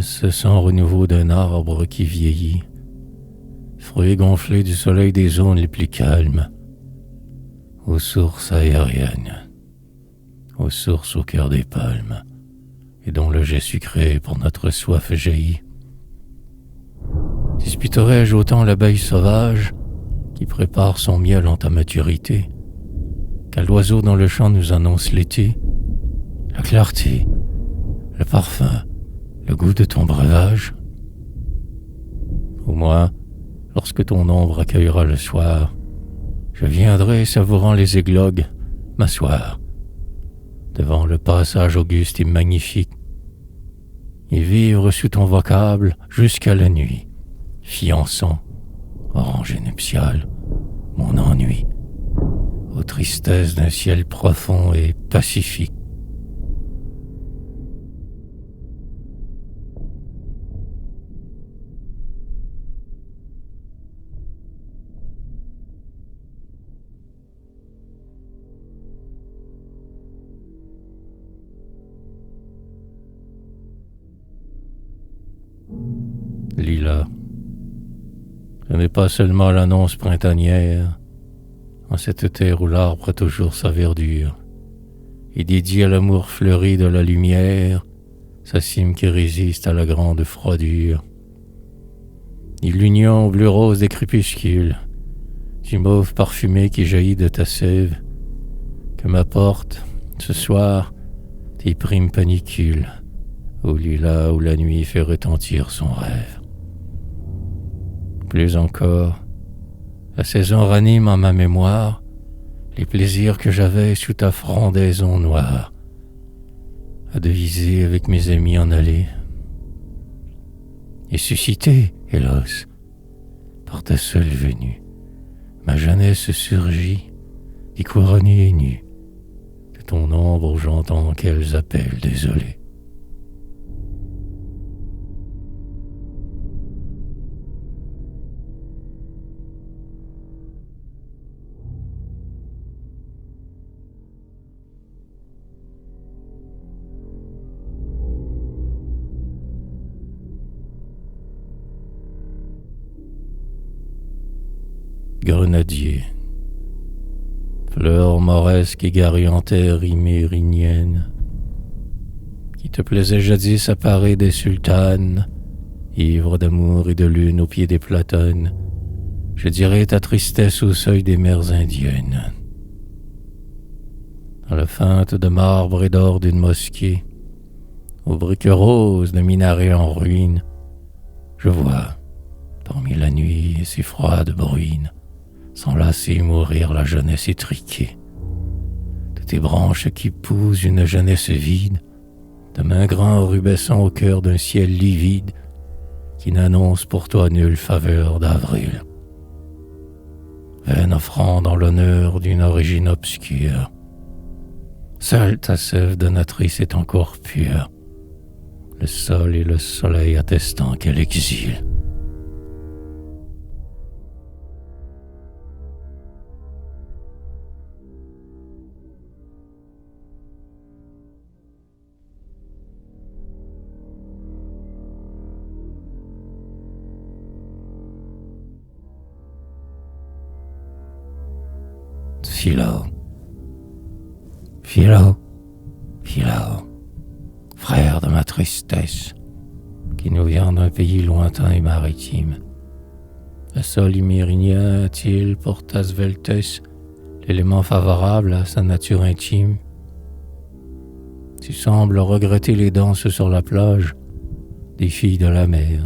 Ce sans renouveau d'un arbre qui vieillit, fruit gonflé du soleil des zones les plus calmes, aux sources aériennes, aux sources au cœur des palmes, et dont le jet sucré pour notre soif jaillit. Disputerais-je autant l'abeille sauvage qui prépare son miel en ta maturité, qu'à l'oiseau dans le champ nous annonce l'été, la clarté, le parfum, le goût de ton breuvage? Ou moi, lorsque ton ombre accueillera le soir, je viendrai, savourant les églogues, m'asseoir devant le passage auguste et magnifique, et vivre sous ton vocable jusqu'à la nuit, fiançant, orangé nuptial, mon ennui, aux tristesses d'un ciel profond et pacifique. Lilas. Ce n'est pas seulement l'annonce printanière, en cette terre où l'arbre a toujours sa verdure, et dédié à l'amour fleuri de la lumière, sa cime qui résiste à la grande froidure. Et l'union bleu rose des crépuscules, du mauve parfumé qui jaillit de ta sève, que m'apportent, ce soir, tes primes panicules, au lilas où la nuit fait retentir son rêve. Plus encore, la saison ranime en ma mémoire les plaisirs que j'avais sous ta frondaison noire, à deviser avec mes amis en allée, et suscité, hélas, par ta seule venue, ma jeunesse surgit, et couronnée et nue, de ton ombre où j'entends qu'elles appellent désolé. Grenadier, fleur mauresque égarée-en-terre imérinienne, qui te plaisait jadis à parer des sultanes, ivre d'amour et de lune au pied des platanes, je dirais ta tristesse au seuil des mers indiennes. Dans la feinte de marbre et d'or d'une mosquée, aux briques roses d'un minaret en ruine, je vois, parmi la nuit et ses froides bruines, s'enlacer mourir la jeunesse étriquée. De tes branches qui poussent une jeunesse vide, de mains grands rubescents au cœur d'un ciel livide, qui n'annonce pour toi nulle faveur d'avril. Vaine offrande en l'honneur d'une origine obscure. Seule ta sève donatrice est encore pure, le sol et le soleil attestant qu'elle exile. Philo, Philo, Philo, frère de ma tristesse, qui nous vient d'un pays lointain et maritime. Le sol imérinien a-t-il pour ta sveltesse l'élément favorable à sa nature intime? Tu sembles regretter les danses sur la plage des filles de la mer,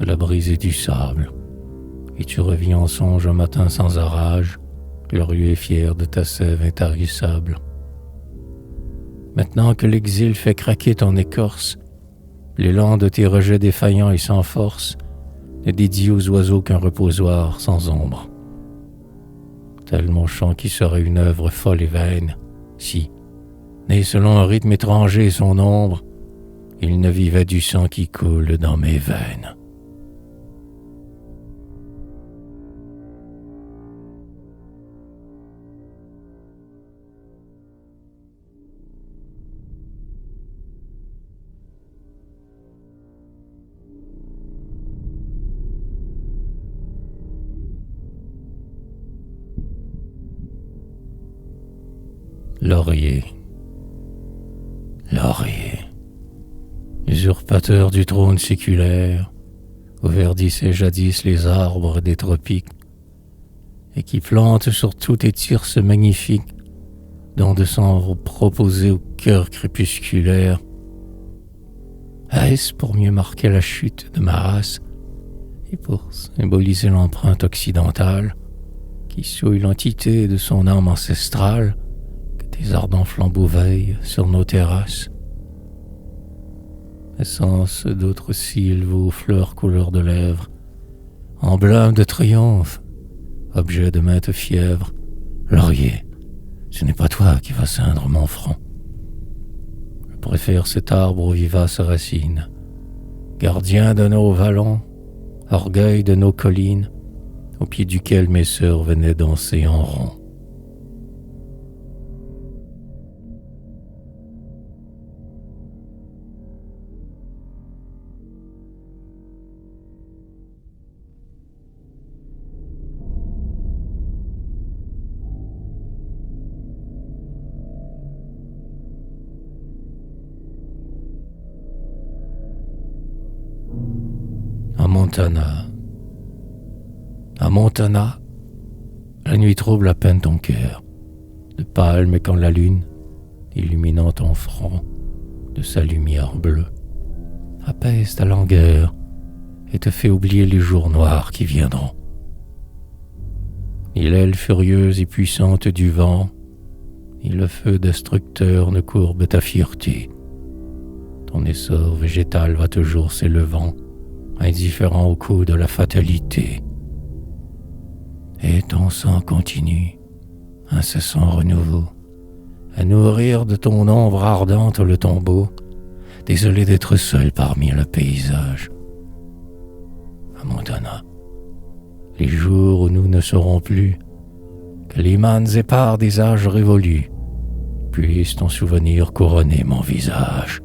de la brise et du sable. Et tu reviens en songe un matin sans orage, glorieux et fier de ta sève intarissable. Maintenant que l'exil fait craquer ton écorce, l'élan de tes rejets défaillants et sans force ne dédie aux oiseaux qu'un reposoir sans ombre. Tel mon chant qui serait une œuvre folle et vaine, si, né selon un rythme étranger et son ombre, il ne vivait du sang qui coule dans mes veines. Laurier, laurier, usurpateur du trône séculaire, où verdissaient jadis les arbres des tropiques, et qui plante sur tous tes tirses magnifiques, dont de s'en proposer au cœur crépusculaire. Est-ce pour mieux marquer la chute de ma race, et pour symboliser l'empreinte occidentale, qui souille l'entité de son âme ancestrale, tes ardents flambeaux veillent sur nos terrasses. Essence d'autres sylves aux fleurs couleur de lèvres, emblème de triomphe, objet de maintes fièvres, laurier, ce n'est pas toi qui vas ceindre mon front. Je préfère cet arbre aux vivaces racines, gardien de nos vallons, orgueil de nos collines, au pied duquel mes sœurs venaient danser en rond. À Montana. À Montana, la nuit trouble à peine ton cœur, de palme quand la lune, illuminant ton front de sa lumière bleue, apaise ta langueur et te fait oublier les jours noirs qui viendront. Ni l'aile furieuse et puissante du vent, ni le feu destructeur ne courbe ta fierté. Ton essor végétal va toujours s'élevant, indifférent au coup de la fatalité. Et ton sang continue, incessant renouveau, à nourrir de ton ombre ardente le tombeau, désolé d'être seul parmi le paysage. À Montana, les jours où nous ne serons plus, que les mânes épars des âges révolus puissent ton souvenir couronner mon visage.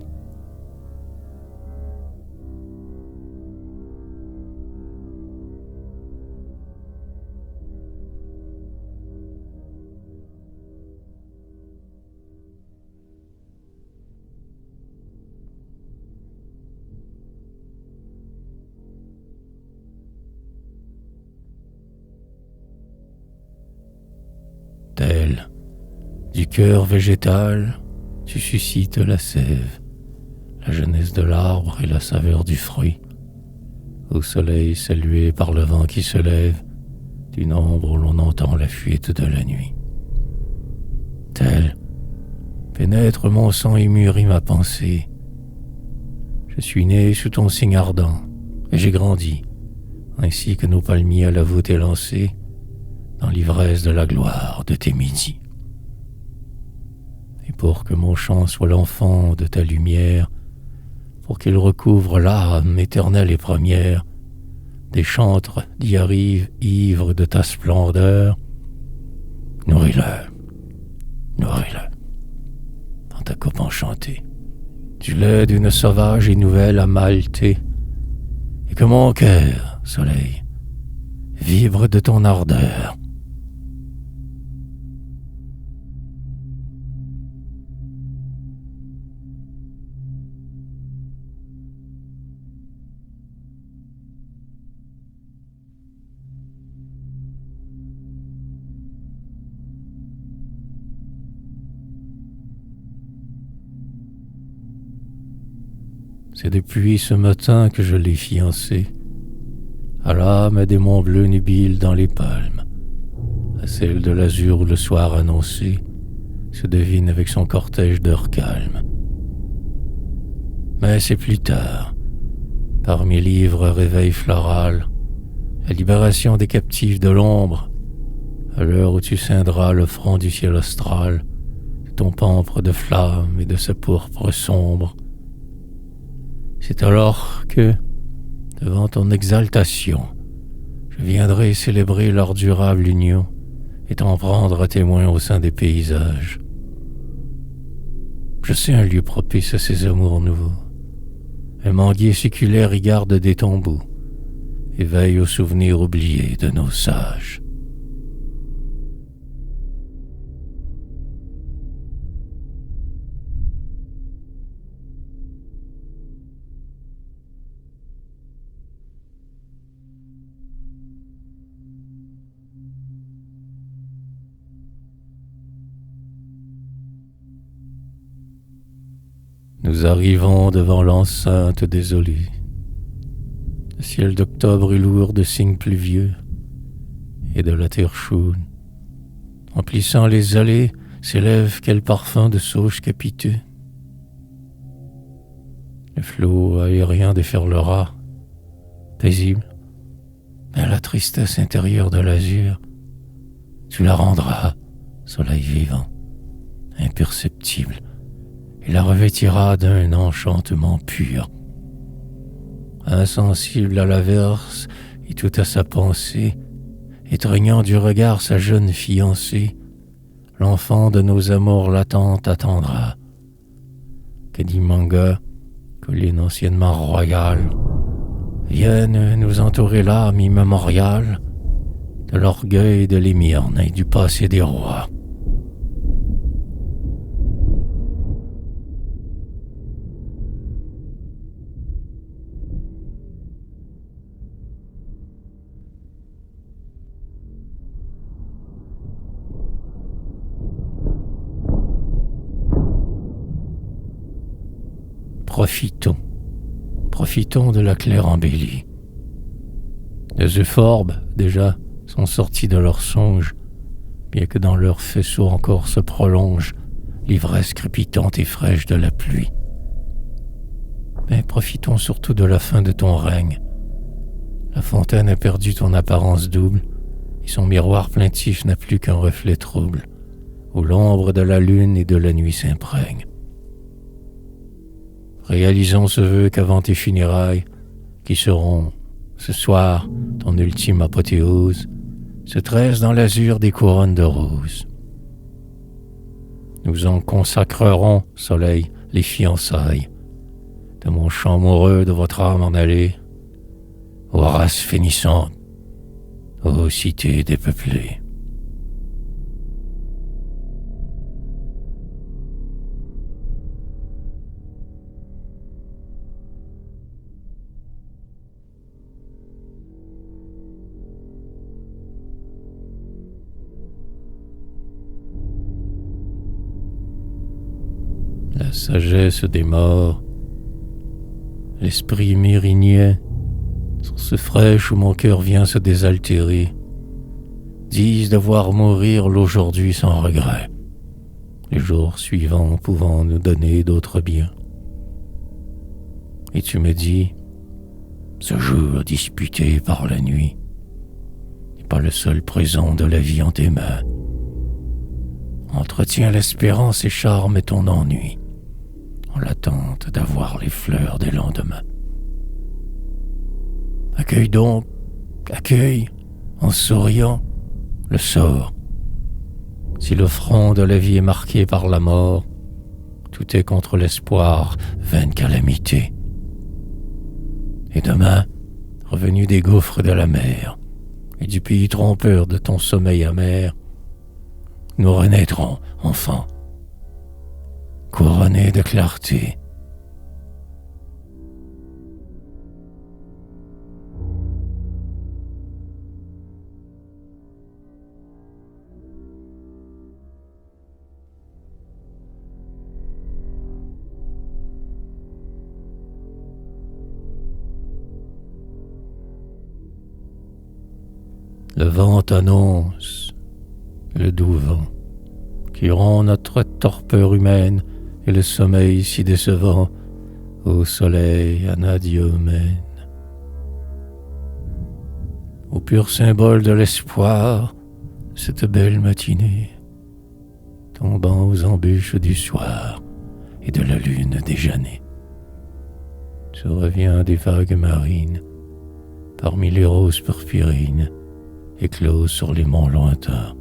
Tel, du cœur végétal, tu suscites la sève, la jeunesse de l'arbre et la saveur du fruit. Au soleil salué par le vent qui se lève, d'une ombre où l'on entend la fuite de la nuit. Tel, pénètre mon sang et mûrit ma pensée. Je suis né sous ton signe ardent, et j'ai grandi, ainsi que nos palmiers à la voûte élancée, dans l'ivresse de la gloire de tes midis. Et pour que mon chant soit l'enfant de ta lumière, pour qu'il recouvre l'âme éternelle et première, des chantres d'y arrivent ivres de ta splendeur, nourris-le, nourris-le, dans ta coupe enchantée, du lait d'une sauvage et nouvelle amaltée, et que mon cœur, soleil, vibre de ton ardeur. C'est depuis ce matin que je l'ai fiancée, à l'âme des monts bleus nubiles dans les palmes, à celle de l'azur où le soir annoncé se devine avec son cortège d'heures calmes. Mais c'est plus tard, parmi l'ivre réveil floral, la libération des captifs de l'ombre, à l'heure où tu ceindras le front du ciel austral, de ton pampre de flammes et de sa pourpre sombre. C'est alors que, devant ton exaltation, je viendrai célébrer leur durable union et t'en prendre à témoin au sein des paysages. Je sais un lieu propice à ces amours nouveaux. Un manguier séculaire y garde des tombeaux et veille aux souvenirs oubliés de nos sages. Nous arrivons devant l'enceinte désolée. Le ciel d'octobre est lourd de signes pluvieux et de la terre chaude. Emplissant les allées, s'élève quel parfum de sauge capiteux. Le flot aérien déferlera, paisible, mais à la tristesse intérieure de l'azur, tu la rendras, soleil vivant, imperceptible, et la revêtira d'un enchantement pur. Insensible à l'averse et tout à sa pensée, étreignant du regard sa jeune fiancée, l'enfant de nos amours latentes attendra. Que d'Imanga, colline anciennement royale, vienne nous entourer l'âme immémoriale de l'orgueil de l'émirne et du passé des rois. Profitons de la claire embellie. Les euphorbes, déjà, sont sortis de leurs songes, bien que dans leur faisceau encore se prolonge l'ivresse crépitante et fraîche de la pluie. Mais profitons surtout de la fin de ton règne. La fontaine a perdu ton apparence double, et son miroir plaintif n'a plus qu'un reflet trouble, où l'ombre de la lune et de la nuit s'imprègne. Réalisons ce vœu qu'avant tes funérailles, qui seront, ce soir, ton ultime apothéose, se tressent dans l'azur des couronnes de roses. Nous en consacrerons, soleil, les fiançailles, de mon chant amoureux de votre âme en allée, ô race finissante, ô cité dépeuplée. La sagesse des morts, l'esprit myrinien, source fraîche où mon cœur vient se désaltérer, disent devoir mourir l'aujourd'hui sans regret, les jours suivants pouvant nous donner d'autres biens. Et tu me dis, ce jour disputé par la nuit n'est pas le seul présent de la vie en tes mains. Entretiens l'espérance et charme ton ennui, en l'attente d'avoir les fleurs des lendemains. Accueille donc, accueille, en souriant, le sort. Si le front de la vie est marqué par la mort, tout est contre l'espoir, vaine calamité. Et demain, revenu des gouffres de la mer, et du pays trompeur de ton sommeil amer, nous renaîtrons, enfants, couronnés de clarté. Le vent annonce, le doux vent, qui rend notre torpeur humaine et le sommeil si décevant au soleil un adieu mène. Au pur symbole de l'espoir, cette belle matinée, tombant aux embûches du soir et de la lune déjà née, se revient des vagues marines, parmi les roses purpurines, écloses sur les monts lointains,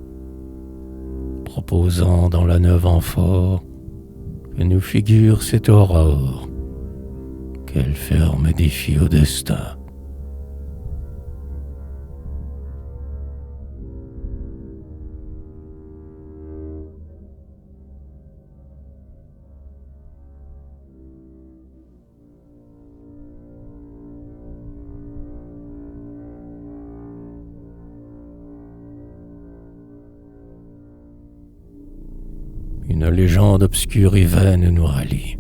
proposant dans la neuve amphore que nous figure cette aurore, qu'elle ferme défi au destin. Une légende obscure et vaine nous rallie,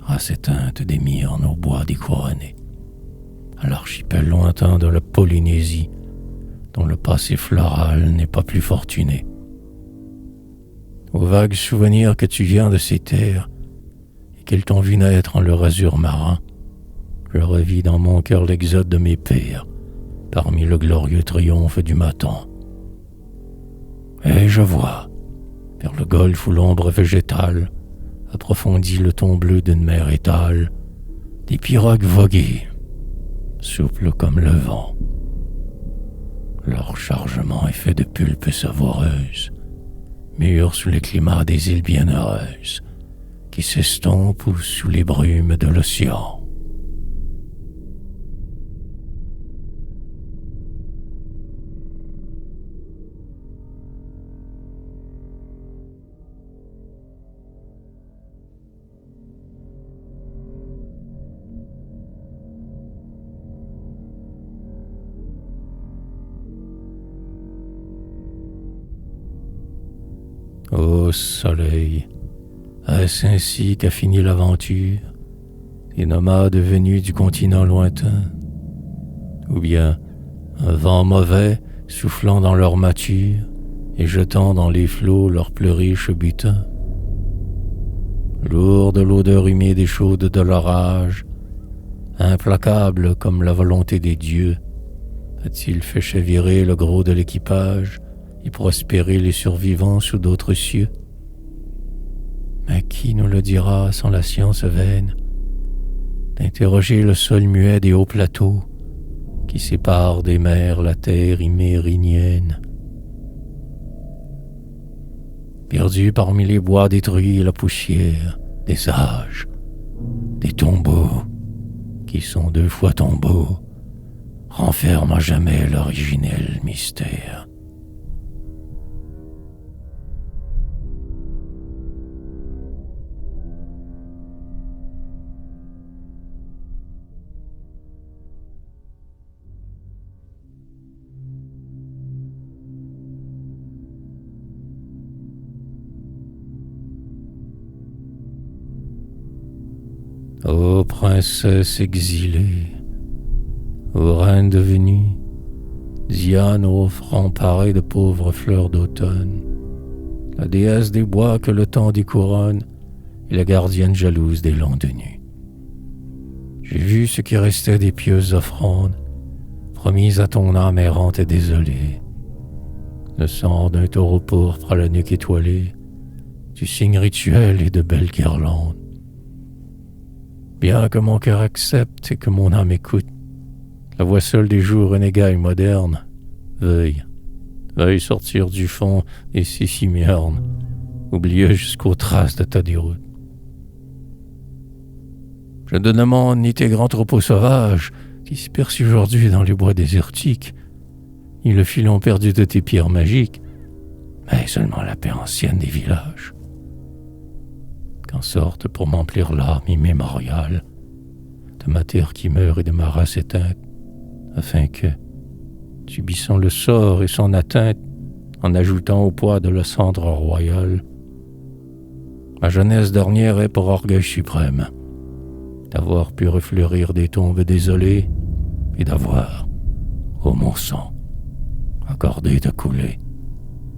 race éteinte des myrnes aux bois découronnés, à l'archipel lointain de la Polynésie, dont le passé floral n'est pas plus fortuné. Aux vagues souvenirs que tu viens de ces terres, et qu'ils t'ont vu naître en leur azur marin, je revis dans mon cœur l'exode de mes pères, parmi le glorieux triomphe du matin. Et je vois, vers le golfe où l'ombre végétale approfondit le ton bleu d'une mer étale, des pirogues voguer, souples comme le vent. Leur chargement est fait de pulpes savoureuses, mûres sous les climats des îles bienheureuses, qui s'estompent sous les brumes de l'océan. Ô soleil, est-ce ainsi qu'a fini l'aventure des nomades venus du continent lointain? Ou bien un vent mauvais soufflant dans leur mâture et jetant dans les flots leur plus riche butin? Lourd de l'odeur humide et chaude de l'orage, implacable comme la volonté des dieux, a-t-il fait chavirer le gros de l'équipage et prospérer les survivants sous d'autres cieux? Mais qui nous le dira sans la science vaine d'interroger le sol muet des hauts plateaux qui séparent des mers la terre imérinienne? Perdu parmi les bois détruits et la poussière des âges, des tombeaux qui sont deux fois tombeaux, renferment à jamais l'originel mystère. Ô princesse exilée, ô reine devenue, Diane aux francs parés de pauvres fleurs d'automne, la déesse des bois que le temps découronne et la gardienne jalouse des landes nues. J'ai vu ce qui restait des pieuses offrandes, promises à ton âme errante et désolée. Le sang d'un taureau pourpre à la nuque étoilée, du signe rituel et de belles guirlandes. Bien que mon cœur accepte et que mon âme écoute, la voix seule des jours renégats et modernes, veuille sortir du fond des sissimiernes, oublieux jusqu'aux traces de ta déroute. Je ne demande ni tes grands troupeaux sauvages qui se percent aujourd'hui dans les bois désertiques, ni le filon perdu de tes pierres magiques, mais seulement la paix ancienne des villages. Qu'en sorte pour m'emplir l'âme immémoriale de ma terre qui meurt et de ma race éteinte, afin que, subissant le sort et son atteinte, en ajoutant au poids de la cendre royale, ma jeunesse dernière est pour orgueil suprême d'avoir pu refleurir des tombes désolées et d'avoir, ô mon sang, accordé de couler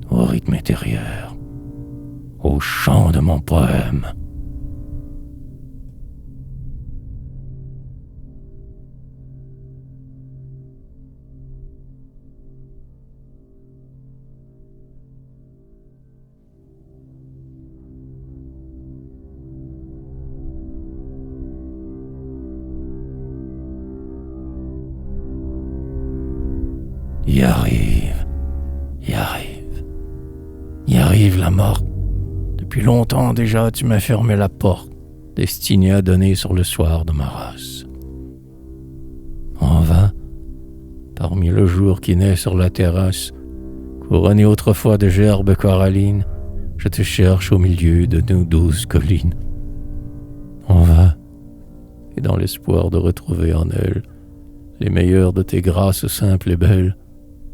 au rythme intérieur, au chant de mon poème. Y arrive, y arrive, y arrive la mort. Depuis longtemps déjà, tu m'as fermé la porte, destinée à donner sur le soir de ma race. En vain, parmi le jour qui naît sur la terrasse, couronné autrefois de gerbes corallines, je te cherche au milieu de nos douces collines. En vain, et dans l'espoir de retrouver en elles les meilleures de tes grâces simples et belles,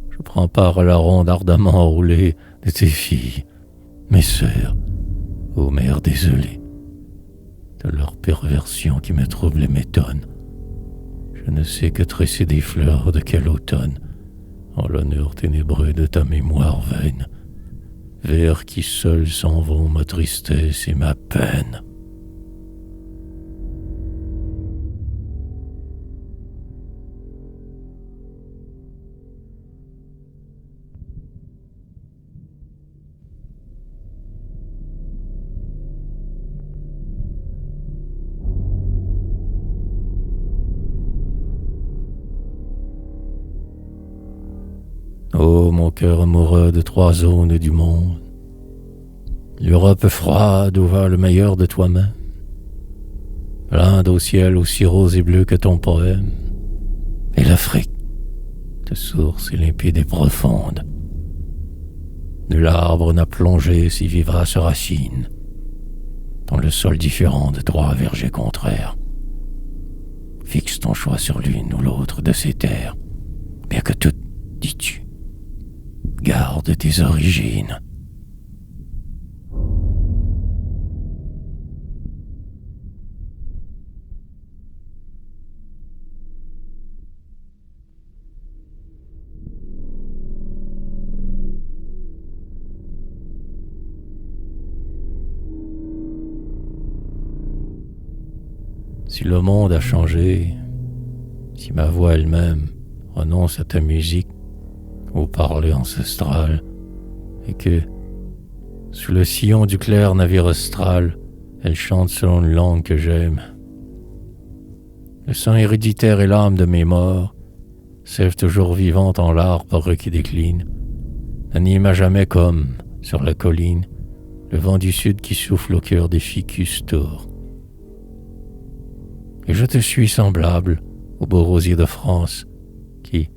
je prends part à la ronde ardemment roulée de tes filles, mes sœurs, ô mères désolées, de leur perversion qui me trouble et m'étonne. Je ne sais que tresser des fleurs de quel automne, en l'honneur ténébreux de ta mémoire vaine, vers qui seuls s'en vont ma tristesse et ma peine. Ô mon cœur amoureux de trois zones du monde, l'Europe froide où va le meilleur de toi-même, l'Inde au ciel aussi rose et bleu que ton poème, et l'Afrique, de source limpide et profonde. Nul arbre n'a plongé si vivace racine dans le sol différent de trois vergers contraires. Fixe ton choix sur l'une ou l'autre de ces terres, bien que toutes, dis-tu, garde tes origines. Si le monde a changé, si ma voix elle-même renonce à ta musique, au parler ancestral, et que, sous le sillon du clair navire austral, elle chante selon une langue que j'aime. Le sang héréditaire et l'âme de mes morts, sève toujours vivante en l'arbre qui décline, n'anime à jamais comme, sur la colline, le vent du sud qui souffle au cœur des ficus tours. Et je te suis semblable au beau rosier de France, qui,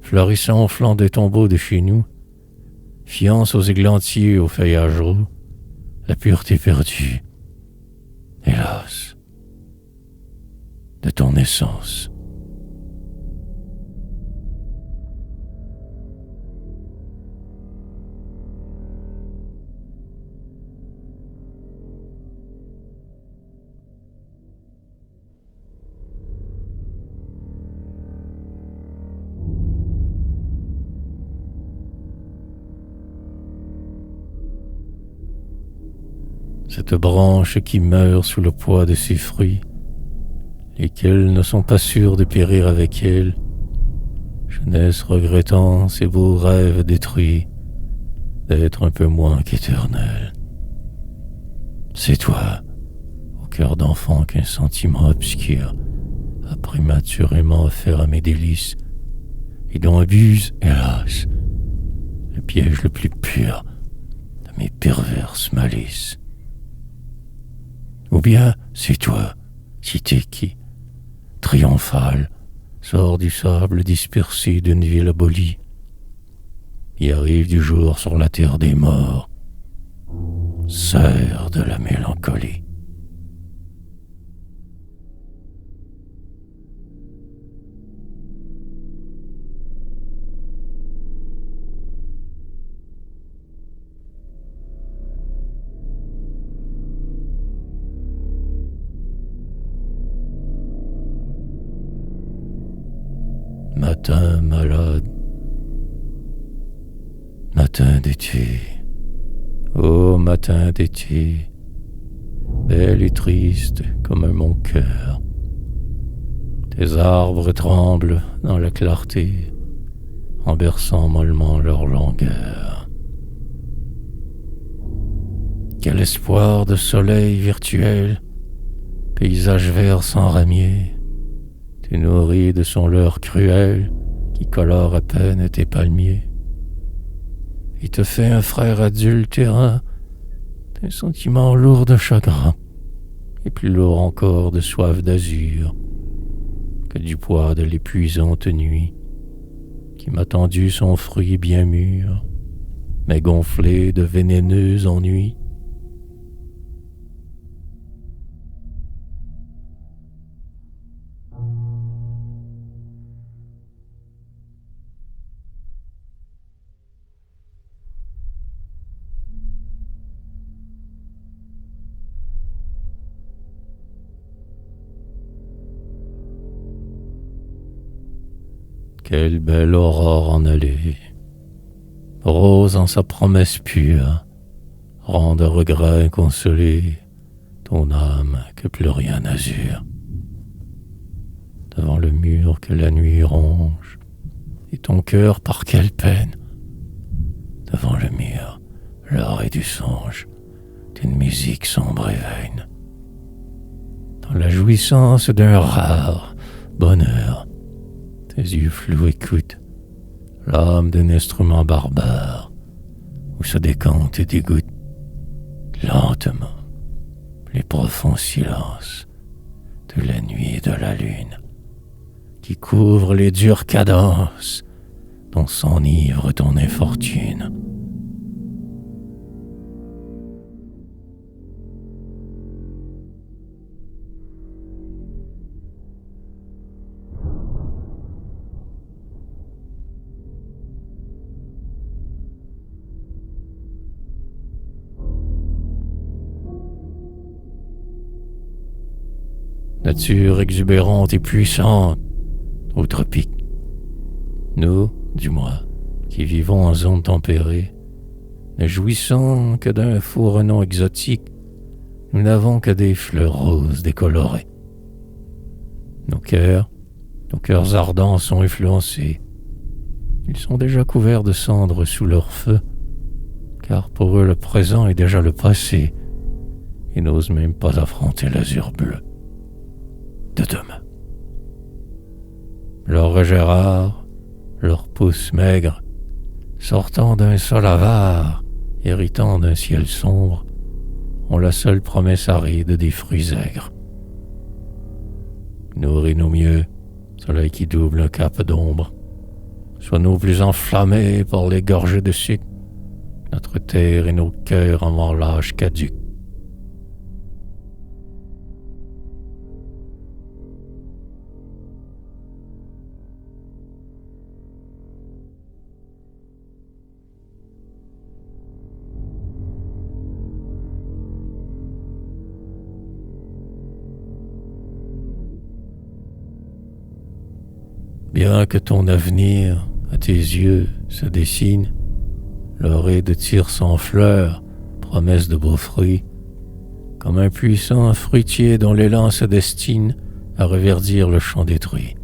fleurissant au flanc des tombeaux de chez nous, fiance aux églantiers aux feuillages roux, la pureté perdue, hélas, de ton essence. Cette branche qui meurt sous le poids de ses fruits, lesquels ne sont pas sûrs de périr avec elle, jeunesse regrettant ses beaux rêves détruits, d'être un peu moins qu'éternel. C'est toi, au cœur d'enfant qu'un sentiment obscur a prématurément offert à mes délices, et dont abuse, hélas, le piège le plus pur de mes perverses malices. Ou bien c'est toi, cité qui, triomphale, sort du sable dispersé d'une ville abolie, y arrive du jour sur la terre des morts, sœur de la mélancolie. Matin malade, matin d'été, ô matin d'été, belle et triste comme mon cœur, tes arbres tremblent dans la clarté, en berçant mollement leur longueur. Quel espoir de soleil virtuel, paysage vert sans ramier, tu nourris de son leurre cruel qui colore à peine tes palmiers. Il te fait un frère adultérin, un sentiment lourd de chagrin, et plus lourd encore de soif d'azur, que du poids de l'épuisante nuit, qui m'a tendu son fruit bien mûr, mais gonflé de vénéneux ennuis. Quelle belle aurore en allée, rose en sa promesse pure, rend de regrets consolé ton âme que plus rien n'azure. Devant le mur que la nuit ronge, et ton cœur par quelle peine, devant le mur, l'or est du songe d'une musique sombre et vaine. Dans la jouissance d'un rare bonheur, tes yeux flous écoutent l'âme d'un instrument barbare où se décante et dégoûte lentement les profonds silences de la nuit et de la lune qui couvrent les dures cadences dont s'enivre ton infortune. Nature exubérante et puissante, au tropique. Nous, du moins, qui vivons en zone tempérée, ne jouissons que d'un faux renom exotique, nous n'avons que des fleurs roses décolorées. Nos cœurs ardents sont influencés. Ils sont déjà couverts de cendres sous leur feu, car pour eux le présent est déjà le passé, et n'osent même pas affronter l'azur bleu de demain. Leurs rejets rares, leurs pouces maigres, sortant d'un sol avare, héritant d'un ciel sombre, ont la seule promesse aride des fruits aigres. Nourris-nous mieux, soleil qui double un cap d'ombre. Sois-nous plus enflammés par les gorgées de sucre, notre terre et nos cœurs avant l'âge caduc. Bien que ton avenir, à tes yeux, se dessine, l'orée de tir sans fleurs, promesse de beaux fruits, comme un puissant fruitier dont l'élan se destine à reverdir le champ détruit.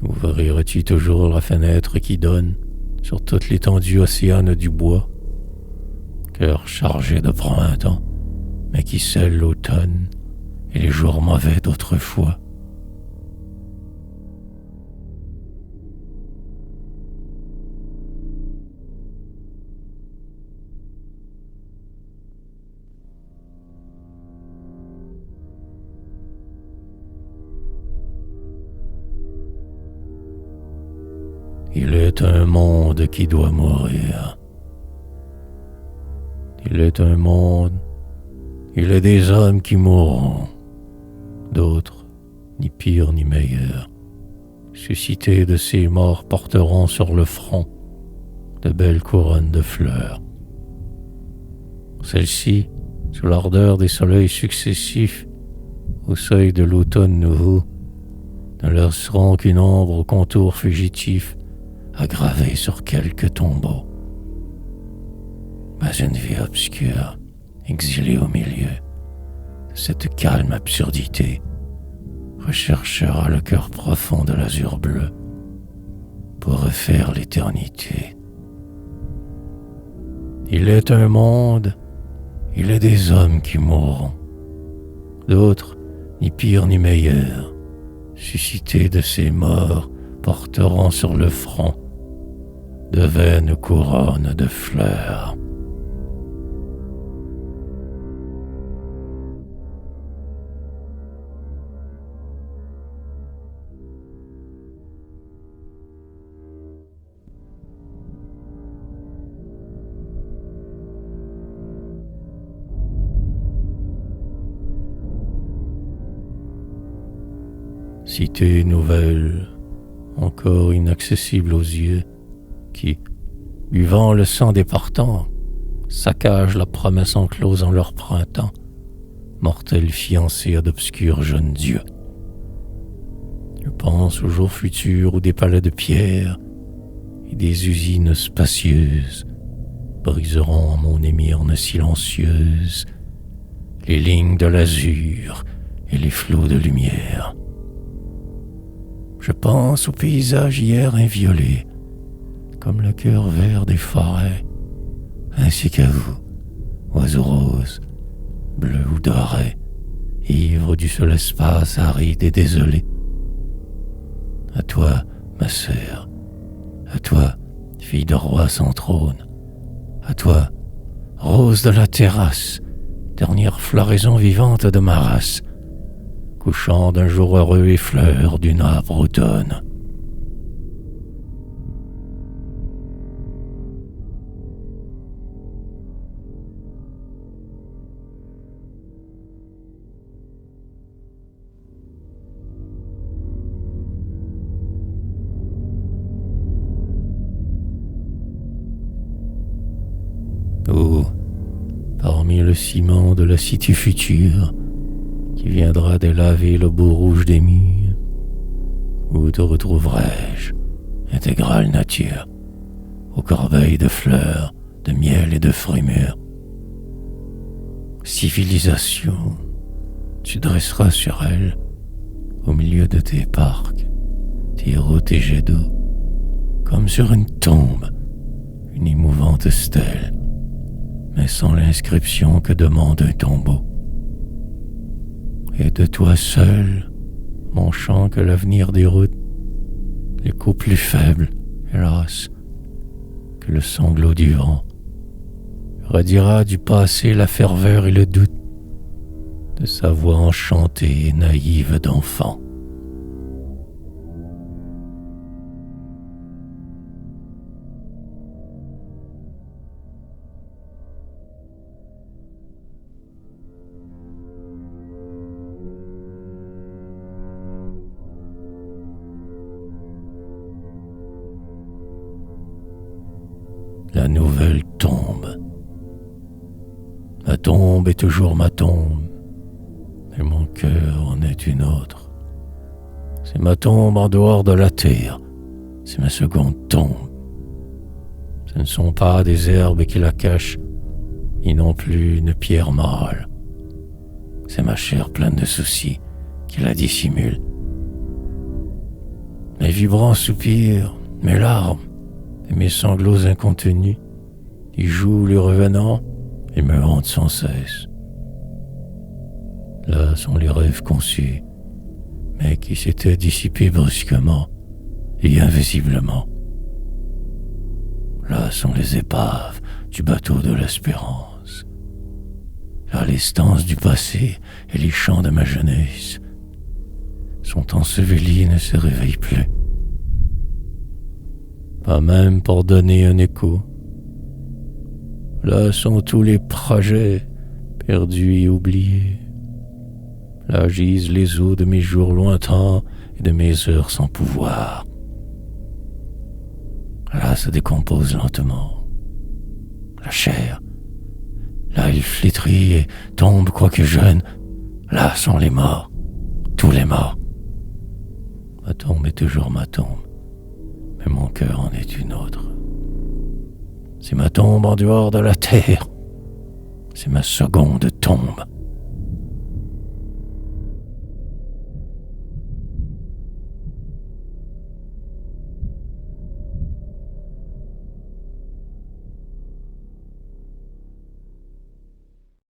Ouvriras-tu toujours la fenêtre qui donne sur toute l'étendue océane du bois, cœur chargé de printemps, mais qui scelle l'automne et les jours mauvais d'autrefois? Il est un monde qui doit mourir. Il est un monde, il est des hommes qui mourront, d'autres, ni pires ni meilleurs, suscités de ces morts porteront sur le front de belles couronnes de fleurs. Celles-ci, sous l'ardeur des soleils successifs, au seuil de l'automne nouveau, ne leur seront qu'une ombre au contour fugitif, aggravé sur quelques tombeaux. Mais une vie obscure, exilée au milieu de cette calme absurdité, recherchera le cœur profond de l'azur bleu pour refaire l'éternité. Il est un monde, il est des hommes qui mourront, d'autres, ni pires ni meilleurs, suscités de ces morts, porteront sur le front de vaines couronnes de fleurs. Cité nouvelle, encore inaccessible aux yeux, qui, buvant le sang des partants, saccagent la promesse enclose en leur printemps, mortelle fiancée à d'obscurs jeunes dieux. Je pense aux jours futurs où des palais de pierre et des usines spacieuses briseront en mon émirne silencieuse les lignes de l'azur et les flots de lumière. Je pense au paysage hier inviolé, comme le cœur vert des forêts, ainsi qu'à vous, oiseaux roses, bleus ou dorés, ivres du seul espace aride et désolé. À toi, ma sœur, à toi, fille de roi sans trône, à toi, rose de la terrasse, dernière floraison vivante de ma race, couchant d'un jour heureux et fleurs d'une âpre automne. Oh, parmi le ciment de la cité future, qui viendra délaver le beau rouge des murs, où te retrouverai-je, intégrale nature, aux corbeilles de fleurs, de miel et de fruits mûrs. Civilisation, tu dresseras sur elle, au milieu de tes parcs, tes routes et jets d'eau, comme sur une tombe, une émouvante stèle, mais sans l'inscription que demande un tombeau. Et de toi seul, mon chant que l'avenir déroute, l'écho plus faible, hélas, que le sanglot du vent, redira du passé la ferveur et le doute de sa voix enchantée et naïve d'enfant. La nouvelle tombe. Ma tombe est toujours ma tombe, et mon cœur en est une autre. C'est ma tombe en dehors de la terre, c'est ma seconde tombe. Ce ne sont pas des herbes qui la cachent, ni non plus une pierre mâle. C'est ma chair pleine de soucis qui la dissimule. Mes vibrants soupirs, mes larmes, et mes sanglots incontenus, y jouent les revenants et me hantent sans cesse. Là sont les rêves conçus, mais qui s'étaient dissipés brusquement et invisiblement. Là sont les épaves du bateau de l'espérance. Là les stances du passé et les chants de ma jeunesse sont ensevelis et ne se réveillent plus. Pas même pour donner un écho. Là sont tous les projets perdus et oubliés. Là gisent les eaux de mes jours lointains et de mes heures sans pouvoir. Là se décompose lentement la chair. Là il flétrit et tombe quoique jeune. Là sont les morts, tous les morts. Ma tombe est toujours ma tombe, mais mon cœur en est une autre. C'est ma tombe en dehors de la terre. C'est ma seconde tombe.